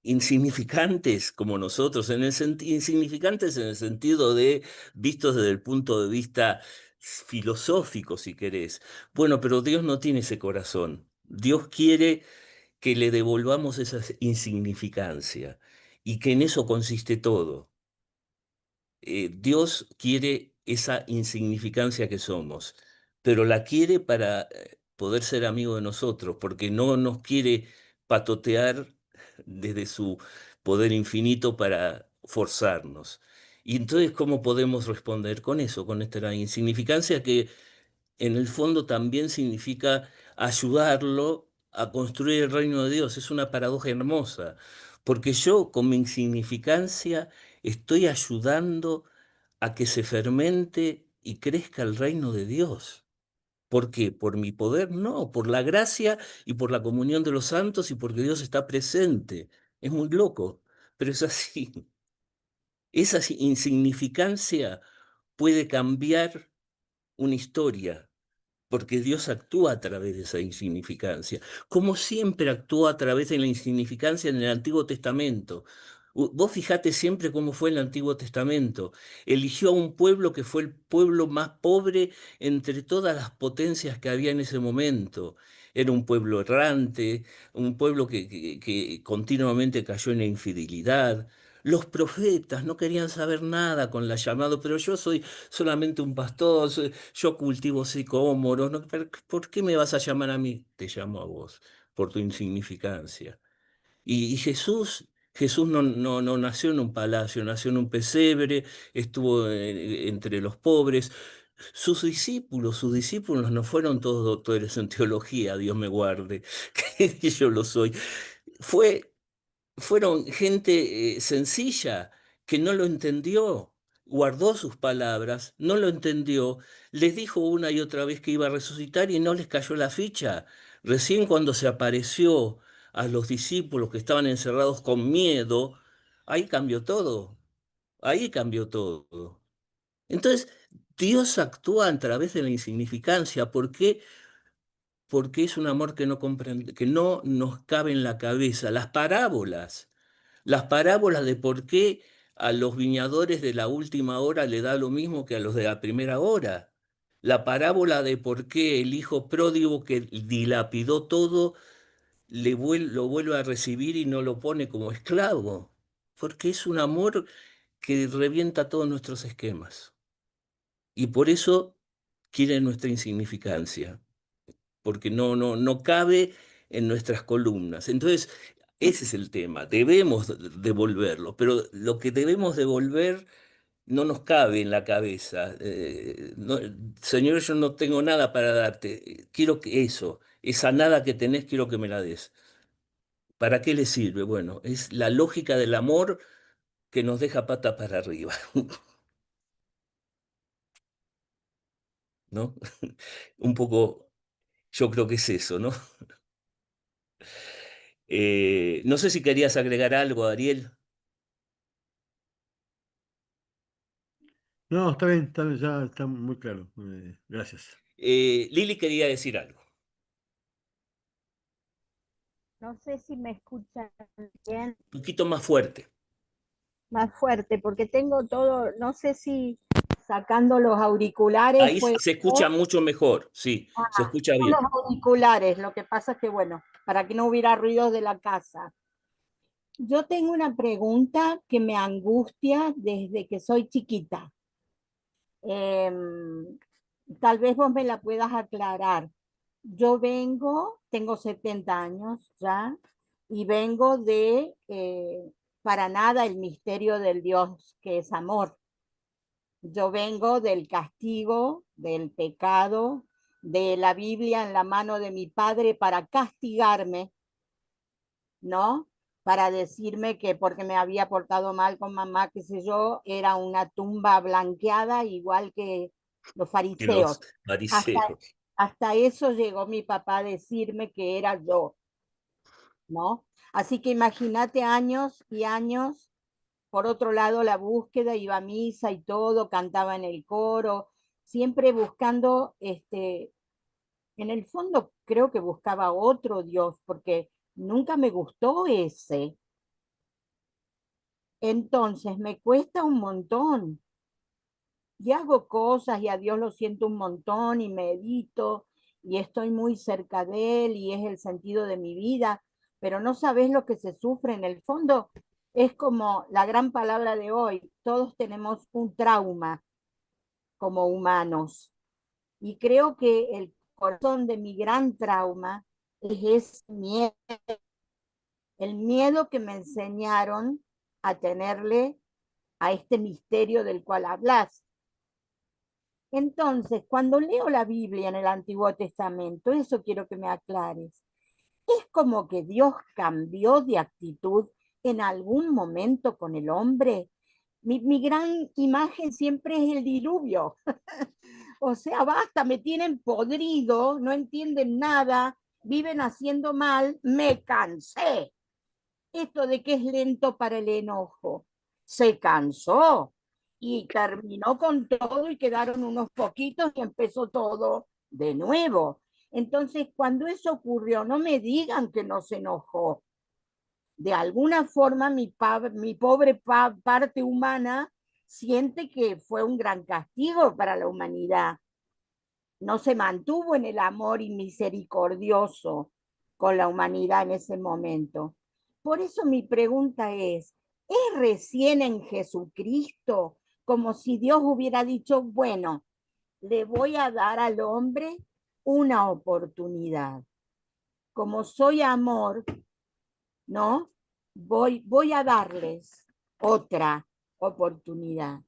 S1: insignificantes como nosotros, insignificantes en el sentido de vistos desde el punto de vista filosófico, si querés? Bueno, pero Dios no tiene ese corazón. Dios quiere que le devolvamos esa insignificancia y que en eso consiste todo. Dios quiere esa insignificancia que somos, pero la quiere para poder ser amigo de nosotros, porque no nos quiere patotear desde su poder infinito para forzarnos. Y entonces, ¿cómo podemos responder con eso, con esta insignificancia que en el fondo también significa ayudarlo a construir el reino de Dios? Es una paradoja hermosa, porque yo con mi insignificancia estoy ayudando a que se fermente y crezca el reino de Dios. ¿Por qué? ¿Por mi poder? No, por la gracia y por la comunión de los santos y porque Dios está presente. Es muy loco, pero es así. Esa insignificancia puede cambiar una historia, porque Dios actúa a través de esa insignificancia, como siempre actuó a través de la insignificancia en el Antiguo Testamento. Vos fijate siempre cómo fue en el Antiguo Testamento. Eligió a un pueblo que fue el pueblo más pobre entre todas las potencias que había en ese momento. Era un pueblo errante, un pueblo que continuamente cayó en la infidelidad. Los profetas no querían saber nada con la llamada, pero yo soy solamente un pastor, yo cultivo sicómoros, ¿por qué me vas a llamar a mí? Te llamo a vos, por tu insignificancia. Y Jesús no nació en un palacio, nació en un pesebre, estuvo entre los pobres. Sus discípulos no fueron todos doctores en teología, Dios me guarde, que yo lo soy. Fue Fueron gente sencilla que no lo entendió, guardó sus palabras, no lo entendió, les dijo una y otra vez que iba a resucitar y no les cayó la ficha. Recién cuando se apareció a los discípulos que estaban encerrados con miedo, ahí cambió todo, ahí cambió todo. Entonces, Dios actúa a través de la insignificancia. ¿Por qué? Porque es un amor que no comprende, que no nos cabe en la cabeza. Las parábolas de por qué a los viñadores de la última hora le da lo mismo que a los de la primera hora. La parábola de por qué el hijo pródigo que dilapidó todo lo vuelve a recibir y no lo pone como esclavo. Porque es un amor que revienta todos nuestros esquemas. Y por eso quiere nuestra insignificancia, porque no cabe en nuestras columnas. Entonces, ese es el tema, debemos devolverlo, pero lo que debemos devolver no nos cabe en la cabeza. Señor, yo no tengo nada para darte, quiero que esa nada que tenés, quiero que me la des. ¿Para qué le sirve? Bueno, es la lógica del amor que nos deja pata para arriba, ¿no? Un poco, yo creo que es eso, ¿no? No sé si querías agregar algo, Ariel.
S6: No, está bien, ya está muy claro. Gracias.
S1: Lili quería decir algo.
S7: No sé si me escuchan bien,
S1: Un poquito más fuerte.
S7: más fuerte, porque tengo todo, no sé si sacando los auriculares
S1: Ahí
S7: fue...
S1: se escucha mucho mejor, sí, se escucha
S7: Son los
S1: bien.
S7: auriculares, lo que pasa es que, bueno, para que no hubiera ruidos de la casa. Yo tengo una pregunta que me angustia desde que soy chiquita. Tal vez vos me la puedas aclarar. Yo tengo 70 años ya, y vengo de para nada el misterio del Dios que es amor. Yo vengo del castigo, del pecado, de la Biblia en la mano de mi padre para castigarme, ¿no? Para decirme que porque me había portado mal con mamá, qué sé yo, era una tumba blanqueada igual que los
S1: Que los
S7: fariseos. Hasta,
S1: fariseos.
S7: hasta eso llegó mi papá a decirme que era yo, ¿no? Así que imagínate años y años. Por otro lado, la búsqueda, iba a misa y todo, cantaba en el coro, siempre buscando, en el fondo creo que buscaba otro Dios, porque nunca me gustó ese. Entonces me cuesta un montón y hago cosas y a Dios lo siento un montón y medito y estoy muy cerca de Él y es el sentido de mi vida, pero no sabes lo que se sufre en el fondo. Es como la gran palabra de hoy, todos tenemos un trauma como humanos y creo que el corazón de mi gran trauma es ese miedo, el miedo que me enseñaron a tenerle a este misterio del cual hablas. Entonces, cuando leo la Biblia en el Antiguo Testamento, eso quiero que me aclares, es como que Dios cambió de actitud en algún momento con el hombre. Mi gran imagen siempre es el diluvio. O sea, basta, me tienen podrido, no entienden nada, viven haciendo mal, me cansé. Esto de que es lento para el enojo, se cansó y terminó con todo y quedaron unos poquitos y empezó todo de nuevo. Entonces, cuando eso ocurrió, no me digan que no se enojó. De alguna forma, mi pobre parte humana siente que fue un gran castigo para la humanidad. No se mantuvo en el amor y misericordioso con la humanidad en ese momento. Por eso mi pregunta ¿es recién en Jesucristo como si Dios hubiera dicho, bueno, le voy a dar al hombre una oportunidad? Como soy amor, ¿no? Voy a darles otra oportunidad.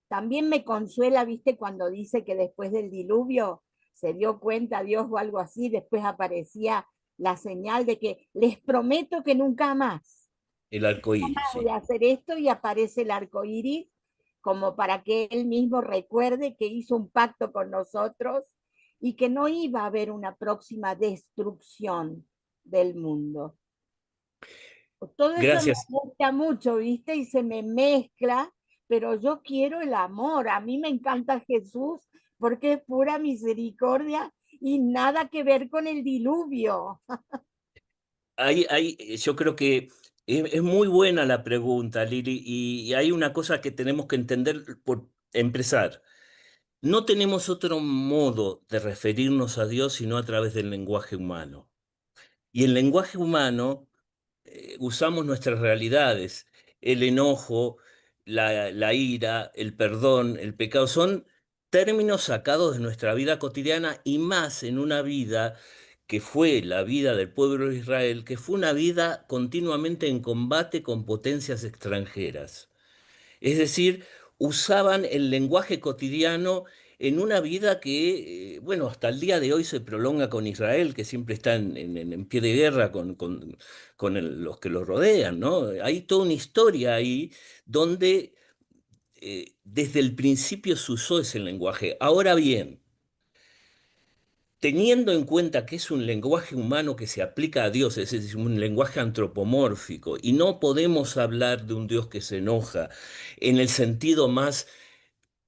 S7: También me consuela, viste, cuando dice que después del diluvio se dio cuenta Dios o algo así, después aparecía la señal de que les prometo que nunca más
S1: El arco iris,
S7: voy
S1: sí.
S7: a hacer esto y aparece el arco iris como para que él mismo recuerde que hizo un pacto con nosotros y que no iba a haber una próxima destrucción del mundo. Todo eso me
S1: Gracias.
S7: gusta mucho, ¿viste? Y se me mezcla, pero yo quiero el amor. A mí me encanta Jesús porque es pura misericordia y nada que ver con el diluvio.
S1: Yo creo que es muy buena la pregunta, Lili, y hay una cosa que tenemos que entender por empezar. No tenemos otro modo de referirnos a Dios sino a través del lenguaje humano. Y el lenguaje humano usamos nuestras realidades, el enojo, la ira, el perdón, el pecado, son términos sacados de nuestra vida cotidiana y más en una vida que fue la vida del pueblo de Israel, que fue una vida continuamente en combate con potencias extranjeras. Es decir, usaban el lenguaje cotidiano en una vida que, bueno, hasta el día de hoy se prolonga con Israel, que siempre está en pie de guerra con los que los rodean, ¿no? Hay toda una historia ahí donde desde el principio se usó ese lenguaje. Ahora bien, teniendo en cuenta que es un lenguaje humano que se aplica a Dios, es decir, un lenguaje antropomórfico, y no podemos hablar de un Dios que se enoja en el sentido más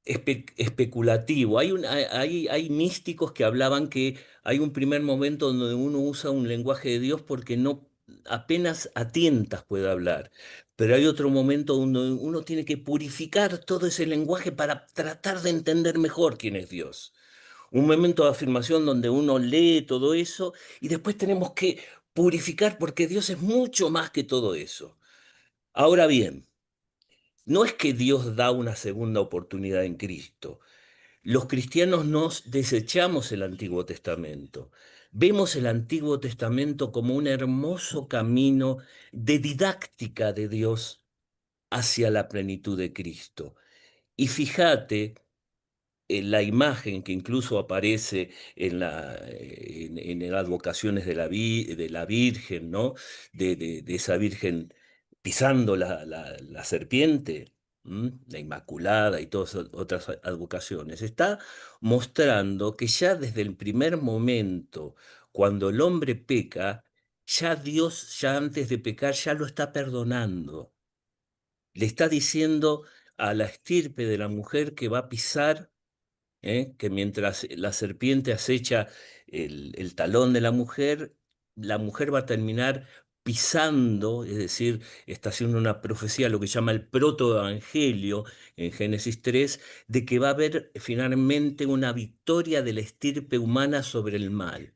S1: especulativo. Hay místicos que hablaban que hay un primer momento donde uno usa un lenguaje de Dios porque no apenas a tientas puede hablar. Pero hay otro momento donde uno tiene que purificar todo ese lenguaje para tratar de entender mejor quién es Dios. Un momento de afirmación donde uno lee todo eso y después tenemos que purificar porque Dios es mucho más que todo eso. Ahora bien, no es que Dios da una segunda oportunidad en Cristo. los cristianos nos desechamos el Antiguo Testamento. Vemos el Antiguo Testamento como un hermoso camino de didáctica de Dios hacia la plenitud de Cristo. Y fíjate la imagen que incluso aparece en las advocaciones de la Virgen, ¿no? De esa Virgen pisando la serpiente, la Inmaculada y todas otras advocaciones, está mostrando que ya desde el primer momento, cuando el hombre peca, ya Dios, ya antes de pecar, ya lo está perdonando. Le está diciendo a la estirpe de la mujer que va a pisar, que mientras la serpiente acecha el talón de la mujer va a terminar pisando, es decir, está haciendo una profecía, lo que llama el protoevangelio en Génesis 3, de que va a haber finalmente una victoria de la estirpe humana sobre el mal.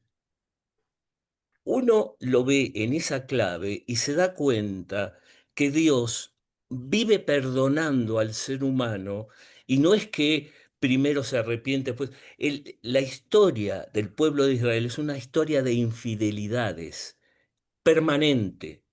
S1: Uno lo ve en esa clave y se da cuenta que Dios vive perdonando al ser humano y no es que primero se arrepiente, pues la historia del pueblo de Israel es una historia de infidelidades permanente.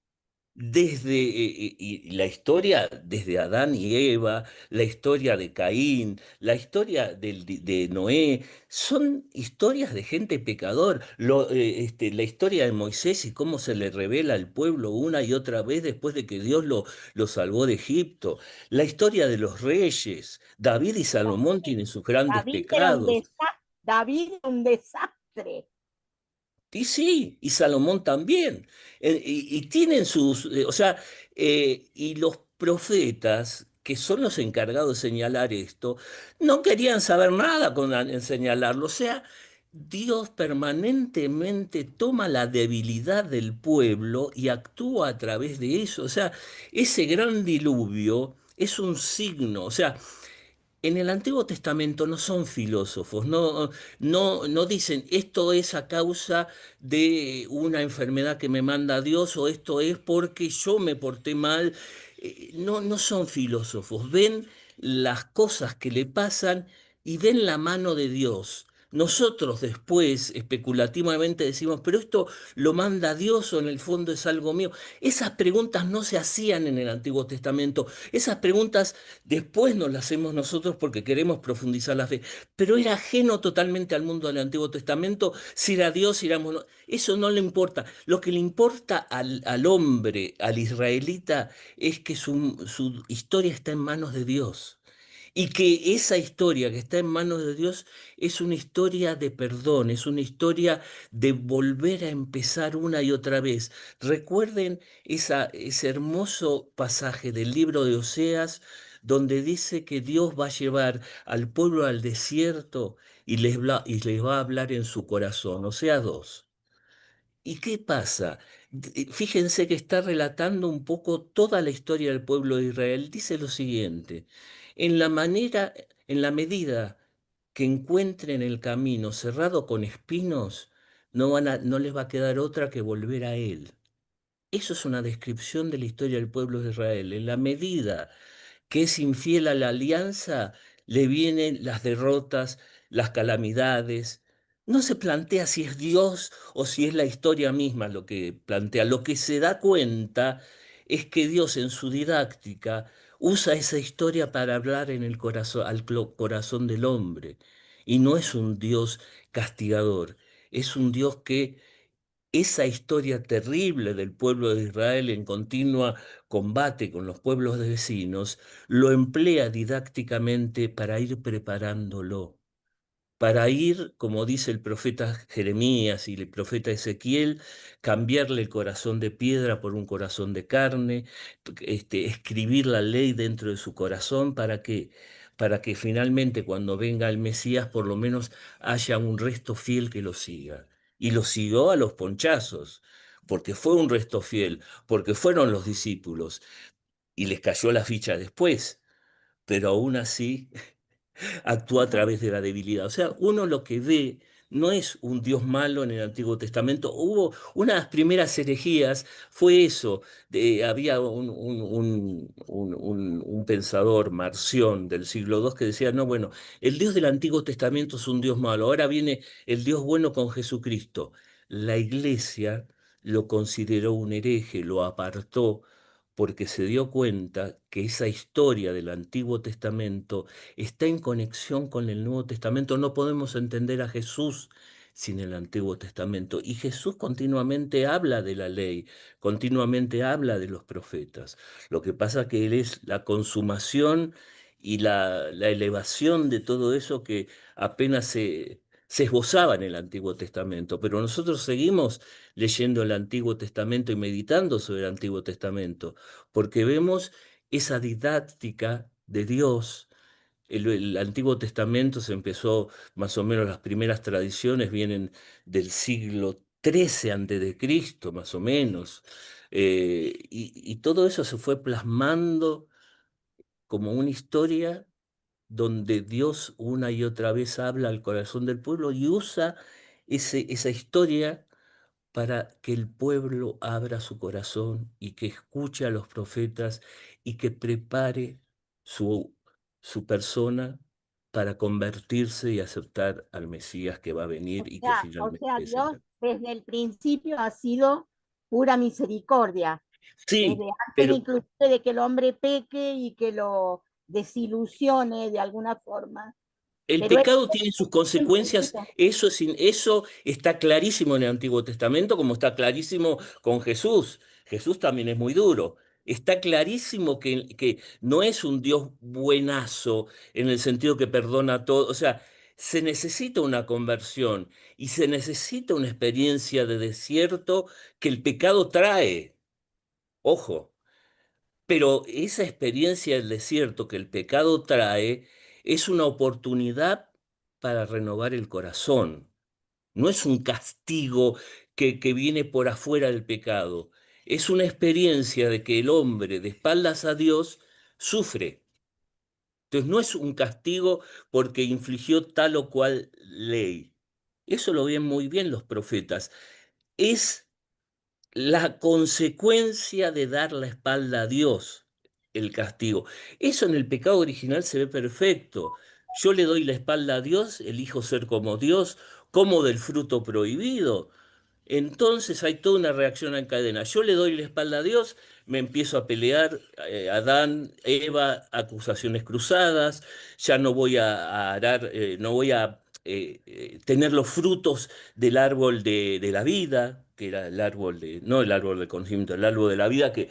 S1: Y la historia desde Adán y Eva, la historia de Caín, la historia de Noé, son historias de gente pecador. La historia de Moisés y cómo se le revela al pueblo una y otra vez después de que Dios lo salvó de Egipto. La historia de los reyes. David y Salomón tienen sus grandes pecados.
S7: David era un desastre.
S1: Y sí, y Salomón también. Y tienen o sea, y los profetas, que son los encargados de señalar esto, no querían saber nada en señalarlo. O sea, Dios permanentemente toma la debilidad del pueblo y actúa a través de eso. O sea, ese gran diluvio es un signo. O sea, en el Antiguo Testamento no son filósofos, no dicen esto es a causa de una enfermedad que me manda Dios o esto es porque yo me porté mal. No son filósofos, ven las cosas que le pasan y ven la mano de Dios. Nosotros después especulativamente decimos, pero esto lo manda Dios o en el fondo es algo mío. Esas preguntas no se hacían en el Antiguo Testamento. Esas preguntas después nos las hacemos nosotros porque queremos profundizar la fe, pero era ajeno totalmente al mundo del Antiguo Testamento, si era Dios, si era eso no le importa. Lo que le importa al hombre, al israelita, es que su historia está en manos de Dios. Y que esa historia que está en manos de Dios es una historia de perdón, es una historia de volver a empezar una y otra vez. Recuerden ese hermoso pasaje del libro de Oseas, donde dice que Dios va a llevar al pueblo al desierto y les va a hablar en su corazón. Osea 2. ¿Y qué pasa? Fíjense que está relatando un poco toda la historia del pueblo de Israel. Dice lo siguiente, en la medida que encuentren el camino cerrado con espinos, no les va a quedar otra que volver a él. Eso es una descripción de la historia del pueblo de Israel. En la medida que es infiel a la alianza, le vienen las derrotas, las calamidades. No se plantea si es Dios o si es la historia misma lo que plantea. Lo que se da cuenta es que Dios en su didáctica usa esa historia para hablar en el corazón, corazón del hombre. Y no es un Dios castigador, es un Dios que esa historia terrible del pueblo de Israel en continua combate con los pueblos de vecinos, lo emplea didácticamente para ir preparándolo, para ir, como dice el profeta Jeremías y el profeta Ezequiel, cambiarle el corazón de piedra por un corazón de carne, escribir la ley dentro de su corazón para que finalmente cuando venga el Mesías por lo menos haya un resto fiel que lo siga. Y lo siguió a los ponchazos, porque fue un resto fiel, porque fueron los discípulos, y les cayó la ficha después, pero aún así actúa a través de la debilidad. O sea, uno lo que ve no es un Dios malo en el Antiguo Testamento. Hubo una de las primeras herejías, fue eso. Había un pensador, Marción, del siglo II, que decía, no, bueno, el Dios del Antiguo Testamento es un Dios malo, ahora viene el Dios bueno con Jesucristo. La Iglesia lo consideró un hereje, lo apartó, porque se dio cuenta que esa historia del Antiguo Testamento está en conexión con el Nuevo Testamento. No podemos entender a Jesús sin el Antiguo Testamento. Y Jesús continuamente habla de la ley, continuamente habla de los profetas. Lo que pasa que Él es la consumación y la elevación de todo eso que apenas se esbozaba en el Antiguo Testamento. Pero nosotros seguimos leyendo el Antiguo Testamento y meditando sobre el Antiguo Testamento, porque vemos esa didáctica de Dios. El Antiguo Testamento se empezó, más o menos las primeras tradiciones vienen del siglo XIII antes de Cristo, más o menos. Y todo eso se fue plasmando como una historia donde Dios una y otra vez habla al corazón del pueblo y usa esa historia para que el pueblo abra su corazón y que escuche a los profetas y que prepare su, su persona para convertirse y aceptar al Mesías que va a venir y que
S7: O
S1: finalmente
S7: sea,
S1: es el...
S7: Dios desde el principio ha sido pura misericordia,
S1: Sí,
S7: desde antes
S1: pero
S7: inclusive de que el hombre peque y que lo desilusione de alguna forma.
S1: el
S7: Pero él
S1: pecado tiene sus
S7: siempre
S1: consecuencias,
S7: quiso.
S1: eso está clarísimo en el Antiguo Testamento, como está clarísimo con Jesús. Jesús también es muy duro. Está clarísimo que no es un Dios buenazo en el sentido que perdona todo. O sea, se necesita una conversión y se necesita una experiencia de desierto que el pecado trae. Ojo. Pero esa experiencia del desierto que el pecado trae es una oportunidad para renovar el corazón. No es un castigo que viene por afuera del pecado. Es una experiencia de que el hombre, de espaldas a Dios, sufre. Entonces no es un castigo porque infligió tal o cual ley. Eso lo ven muy bien los profetas. Es la consecuencia de dar la espalda a Dios, el castigo. Eso en el pecado original se ve perfecto. Yo le doy la espalda a Dios, elijo ser como Dios, como del fruto prohibido. Entonces hay toda una reacción en cadena. Yo le doy la espalda a Dios, me empiezo a pelear, Adán, Eva, acusaciones cruzadas, ya no voy a arar, no voy a tener los frutos del árbol de la vida, que era el árbol de, no el árbol del conocimiento, el árbol de la vida que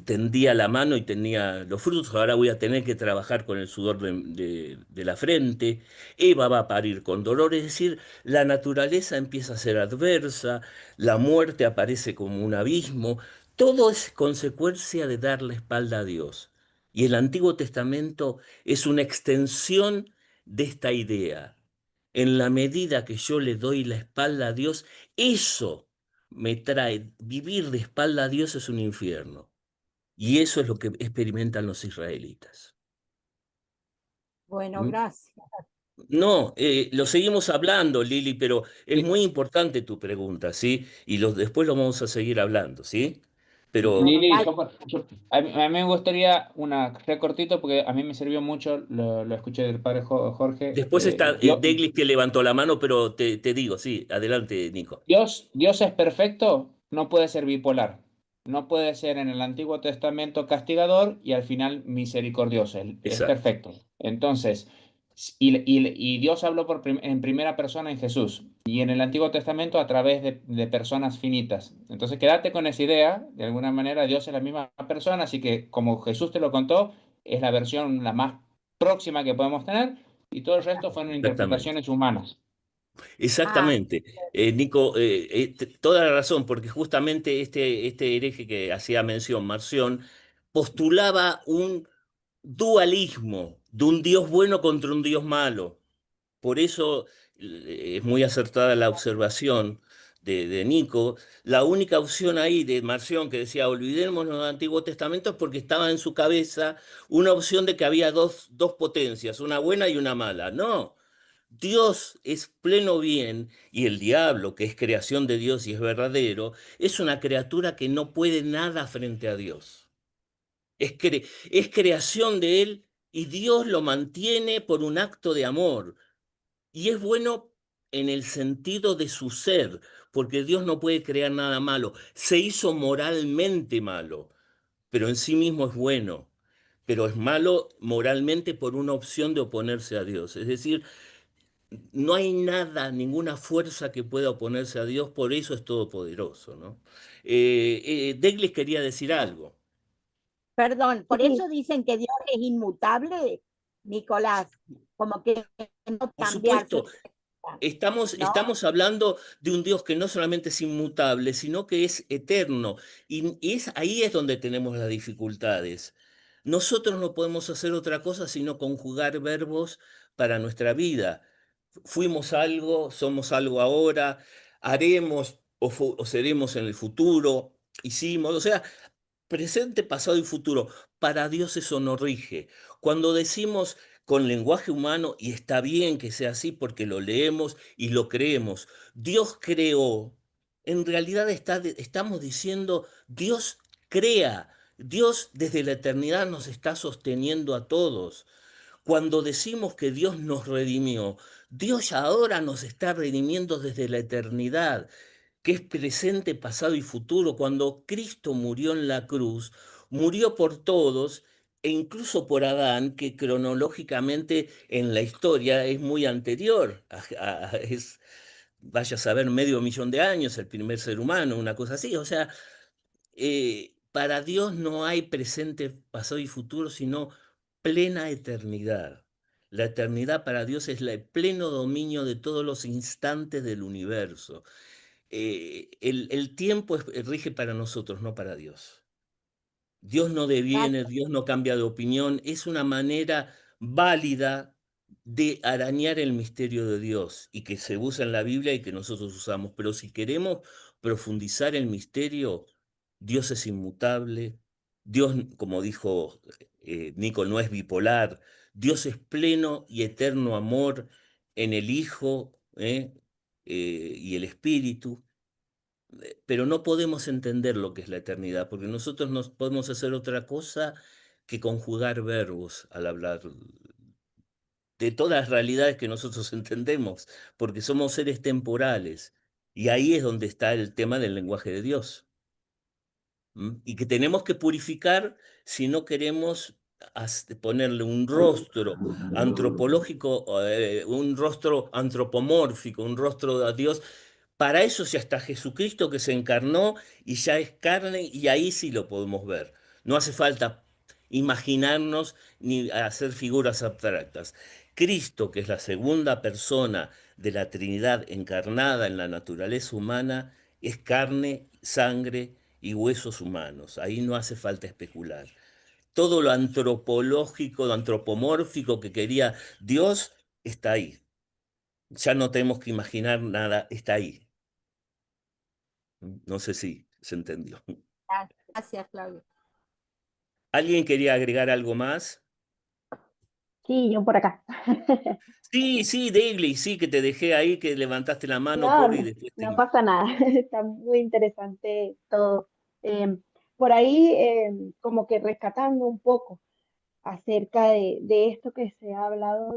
S1: tendía la mano y tenía los frutos, ahora voy a tener que trabajar con el sudor de la frente. Eva va a parir con dolor, es decir, la naturaleza empieza a ser adversa, la muerte aparece como un abismo, todo es consecuencia de dar la espalda a Dios. Y el Antiguo Testamento es una extensión de esta idea. En la medida que yo le doy la espalda a Dios, eso me trae, vivir de espalda a Dios es un infierno. Y eso es lo que experimentan los israelitas.
S7: Bueno,
S1: ¿Mm?
S7: gracias.
S1: No, lo seguimos hablando, Lili, pero es muy importante tu pregunta, ¿sí? Y después lo vamos a seguir hablando, ¿sí? Pero
S3: Lili,
S7: Vale.
S3: a mí me gustaría una recortito porque a mí me sirvió mucho, lo escuché del padre Jorge.
S1: después está Deglis que levantó la mano, pero te digo, sí, adelante, Nico.
S3: Dios es perfecto, no puede ser bipolar. No puede ser en el Antiguo Testamento castigador y al final misericordioso. Es
S1: Exacto,
S3: perfecto. Entonces, y Dios habló en primera persona en Jesús y en el Antiguo Testamento a través de personas finitas. Entonces, quédate con esa idea. De alguna manera, Dios es la misma persona, así que como Jesús te lo contó, es la versión la más próxima que podemos tener y todo el resto fueron
S1: exactamente.
S3: interpretaciones humanas.
S7: Ah,
S1: Exactamente, Nico, toda la razón, porque justamente este hereje que hacía mención, Marción, postulaba un dualismo de un Dios bueno contra un Dios malo. Por eso es muy acertada la observación de Nico. La única opción ahí de Marción que decía olvidémonos del Antiguo Testamento es porque estaba en su cabeza una opción de que había dos potencias, una buena y una mala. No. Dios es pleno bien y el diablo, que es creación de Dios y es verdadero, es una criatura que no puede nada frente a Dios. Es creación de Él y Dios lo mantiene por un acto de amor. Y es bueno en el sentido de su ser, porque Dios no puede crear nada malo. Se hizo moralmente malo, pero en sí mismo es bueno. Pero es malo moralmente por una opción de oponerse a Dios. Es decir, no hay nada, ninguna fuerza que pueda oponerse a Dios, por eso es todopoderoso, ¿no? Douglas quería decir algo.
S7: Perdón, por
S2: Sí,
S7: eso dicen que Dios es inmutable, Nicolás, como que no
S1: Por
S7: cambiar su
S1: supuesto,
S7: esencia, ¿no?
S1: estamos hablando de un Dios que no solamente es inmutable, sino que es eterno. Ahí es donde tenemos las dificultades. Nosotros no podemos hacer otra cosa sino conjugar verbos para nuestra vida. Fuimos algo, somos algo ahora, haremos o seremos en el futuro, hicimos, o sea, presente, pasado y futuro. Para Dios eso no rige. Cuando decimos con lenguaje humano, y está bien que sea así porque lo leemos y lo creemos, Dios creó, en realidad estamos diciendo Dios crea. Dios desde la eternidad nos está sosteniendo a todos. Cuando decimos que Dios nos redimió, Dios ahora nos está redimiendo desde la eternidad, que es presente, pasado y futuro. Cuando Cristo murió en la cruz, murió por todos e incluso por Adán, que cronológicamente en la historia es muy anterior. Vaya a saber, 500.000 de años, el primer ser humano, una cosa así. O sea, para Dios no hay presente, pasado y futuro, sino plena eternidad. La eternidad para Dios es el pleno dominio de todos los instantes del universo. El tiempo rige para nosotros, no para Dios. Dios no deviene,
S7: Exacto.
S1: Dios no cambia de opinión, es una manera válida de arañar el misterio de Dios y que se usa en la Biblia y que nosotros usamos. Pero si queremos profundizar el misterio, Dios es inmutable, Dios, como dijo Nico, no es bipolar, Dios es pleno y eterno amor en el Hijo y el Espíritu. Pero no podemos entender lo que es la eternidad, porque nosotros no podemos hacer otra cosa que conjugar verbos al hablar de todas las realidades que nosotros entendemos, porque somos seres temporales. Y ahí es donde está el tema del lenguaje de Dios. Y que tenemos que purificar si no queremos ponerle un rostro antropológico, un rostro antropomórfico, un rostro a Dios. Para eso ya está Jesucristo que se encarnó y ya es carne y ahí sí lo podemos ver. No hace falta imaginarnos ni hacer figuras abstractas. Cristo, que es la segunda persona de la Trinidad encarnada en la naturaleza humana, es carne, sangre y huesos humanos. Ahí no hace falta especular. Todo lo antropológico, lo antropomórfico que quería Dios está ahí. Ya no tenemos que imaginar nada, está ahí. No sé si se entendió.
S7: Gracias, Claudio.
S1: ¿Alguien quería agregar algo más?
S2: sí, yo por acá.
S1: Sí, sí, Daily, sí, que te dejé ahí, que levantaste la mano
S2: No,
S1: por y
S2: no,
S1: después
S2: no pasa nada, está muy interesante todo. Por ahí, como que rescatando un poco acerca de esto que se ha hablado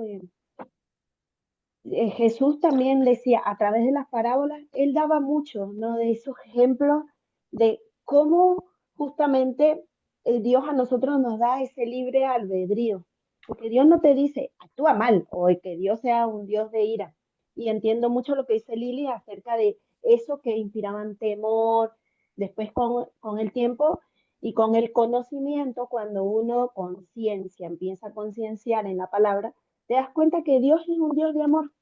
S2: Jesús también decía, a través de las parábolas, él daba muchos, ¿no? De esos ejemplos de cómo justamente Dios a nosotros nos da ese libre albedrío, porque Dios no te dice, actúa mal, o que Dios sea un Dios de ira. Y entiendo mucho lo que dice Lili acerca de eso que inspiraban temor, después con el tiempo y con el conocimiento, cuando uno conciencia, empieza a concienciar en la palabra, te das cuenta que Dios es un Dios de amor.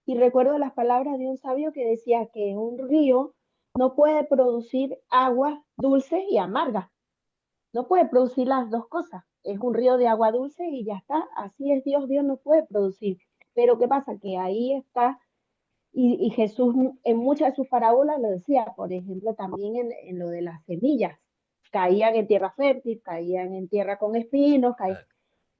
S2: Y recuerdo las palabras de un sabio que decía que un río no puede producir aguas dulces y amargas. No puede producir las dos cosas. Es un río de agua dulce y ya está. Así es Dios. Dios no puede producir. Pero ¿qué pasa? Que ahí está, y Jesús en muchas de sus parábolas lo decía, por ejemplo, también en lo de las semillas. Caían en tierra fértil, caían en tierra con espinos,
S1: Ah,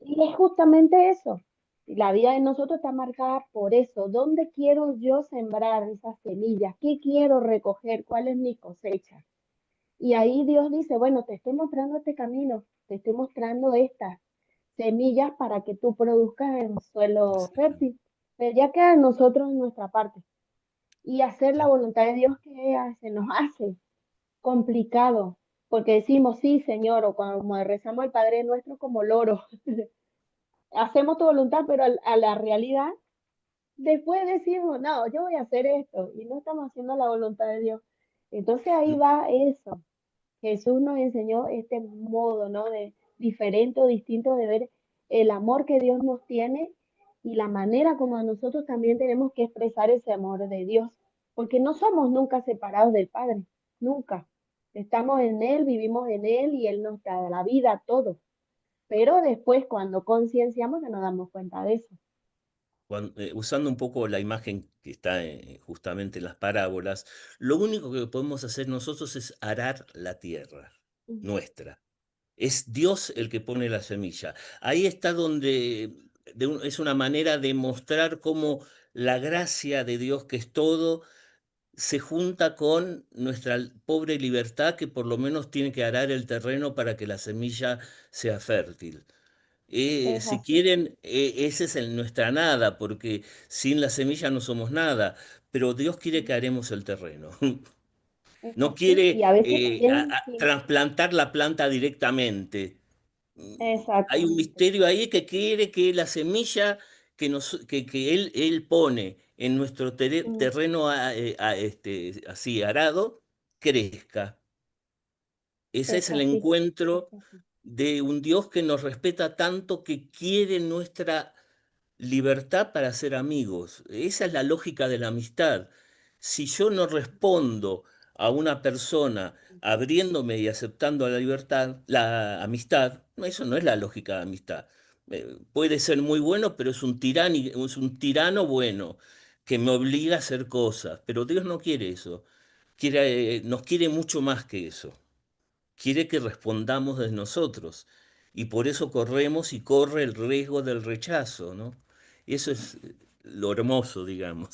S2: y es justamente eso. La vida de nosotros está marcada por eso. ¿Dónde quiero yo sembrar esas semillas? ¿Qué quiero recoger? ¿Cuál es mi cosecha? Y ahí Dios dice, bueno, te estoy mostrando este camino, te estoy mostrando estas semillas para que tú produzcas en suelo fértil. Pero ya queda en nosotros en nuestra parte. Y hacer la voluntad de Dios que se nos hace complicado, porque decimos, sí, Señor, o como rezamos el Padre Nuestro como loro. Hacemos tu voluntad, pero a la realidad, después decimos, no, yo voy a hacer esto, y no estamos haciendo la voluntad de Dios. Entonces ahí va eso. Jesús nos enseñó este modo, ¿no? De diferente o distinto de ver el amor que Dios nos tiene y la manera como nosotros también tenemos que expresar ese amor de Dios, porque no somos nunca separados del Padre, nunca. Estamos en Él, vivimos en Él y Él nos da la vida, todo. Pero después, cuando concienciamos, que nos damos cuenta de eso.
S1: Usando un poco la imagen que está justamente en las parábolas, lo único que podemos hacer nosotros es arar la tierra nuestra. Es Dios el que pone la semilla. Ahí está donde es una manera de mostrar cómo la gracia de Dios, que es todo, se junta con nuestra pobre libertad, que por lo menos tiene que arar el terreno para que la semilla sea fértil.
S2: Es
S1: Si
S2: así,
S1: quieren, esa es nuestra nada, porque sin la semilla no somos nada, pero Dios quiere que aremos el terreno.
S2: es
S1: No
S2: así.
S1: quiere
S2: Y a veces también, sí,
S1: trasplantar la planta directamente. Hay un
S2: exactamente.
S1: misterio ahí que quiere que la semilla que él pone en nuestro
S2: Mm,
S1: terreno así arado crezca. Ese es
S2: es
S1: el
S2: así, es
S1: encuentro
S2: así.
S1: de un Dios que nos respeta tanto, que quiere nuestra libertad para ser amigos. Esa es la lógica de la amistad. Si yo no respondo a una persona abriéndome y aceptando la libertad, la amistad, no, eso no es la lógica de amistad. Puede ser muy bueno, pero es un tirano bueno que me obliga a hacer cosas. Pero Dios no quiere eso. Nos quiere mucho más que eso. Quiere que respondamos de nosotros. Y por eso corremos y corre el riesgo del rechazo, ¿no? Y eso es lo hermoso, digamos.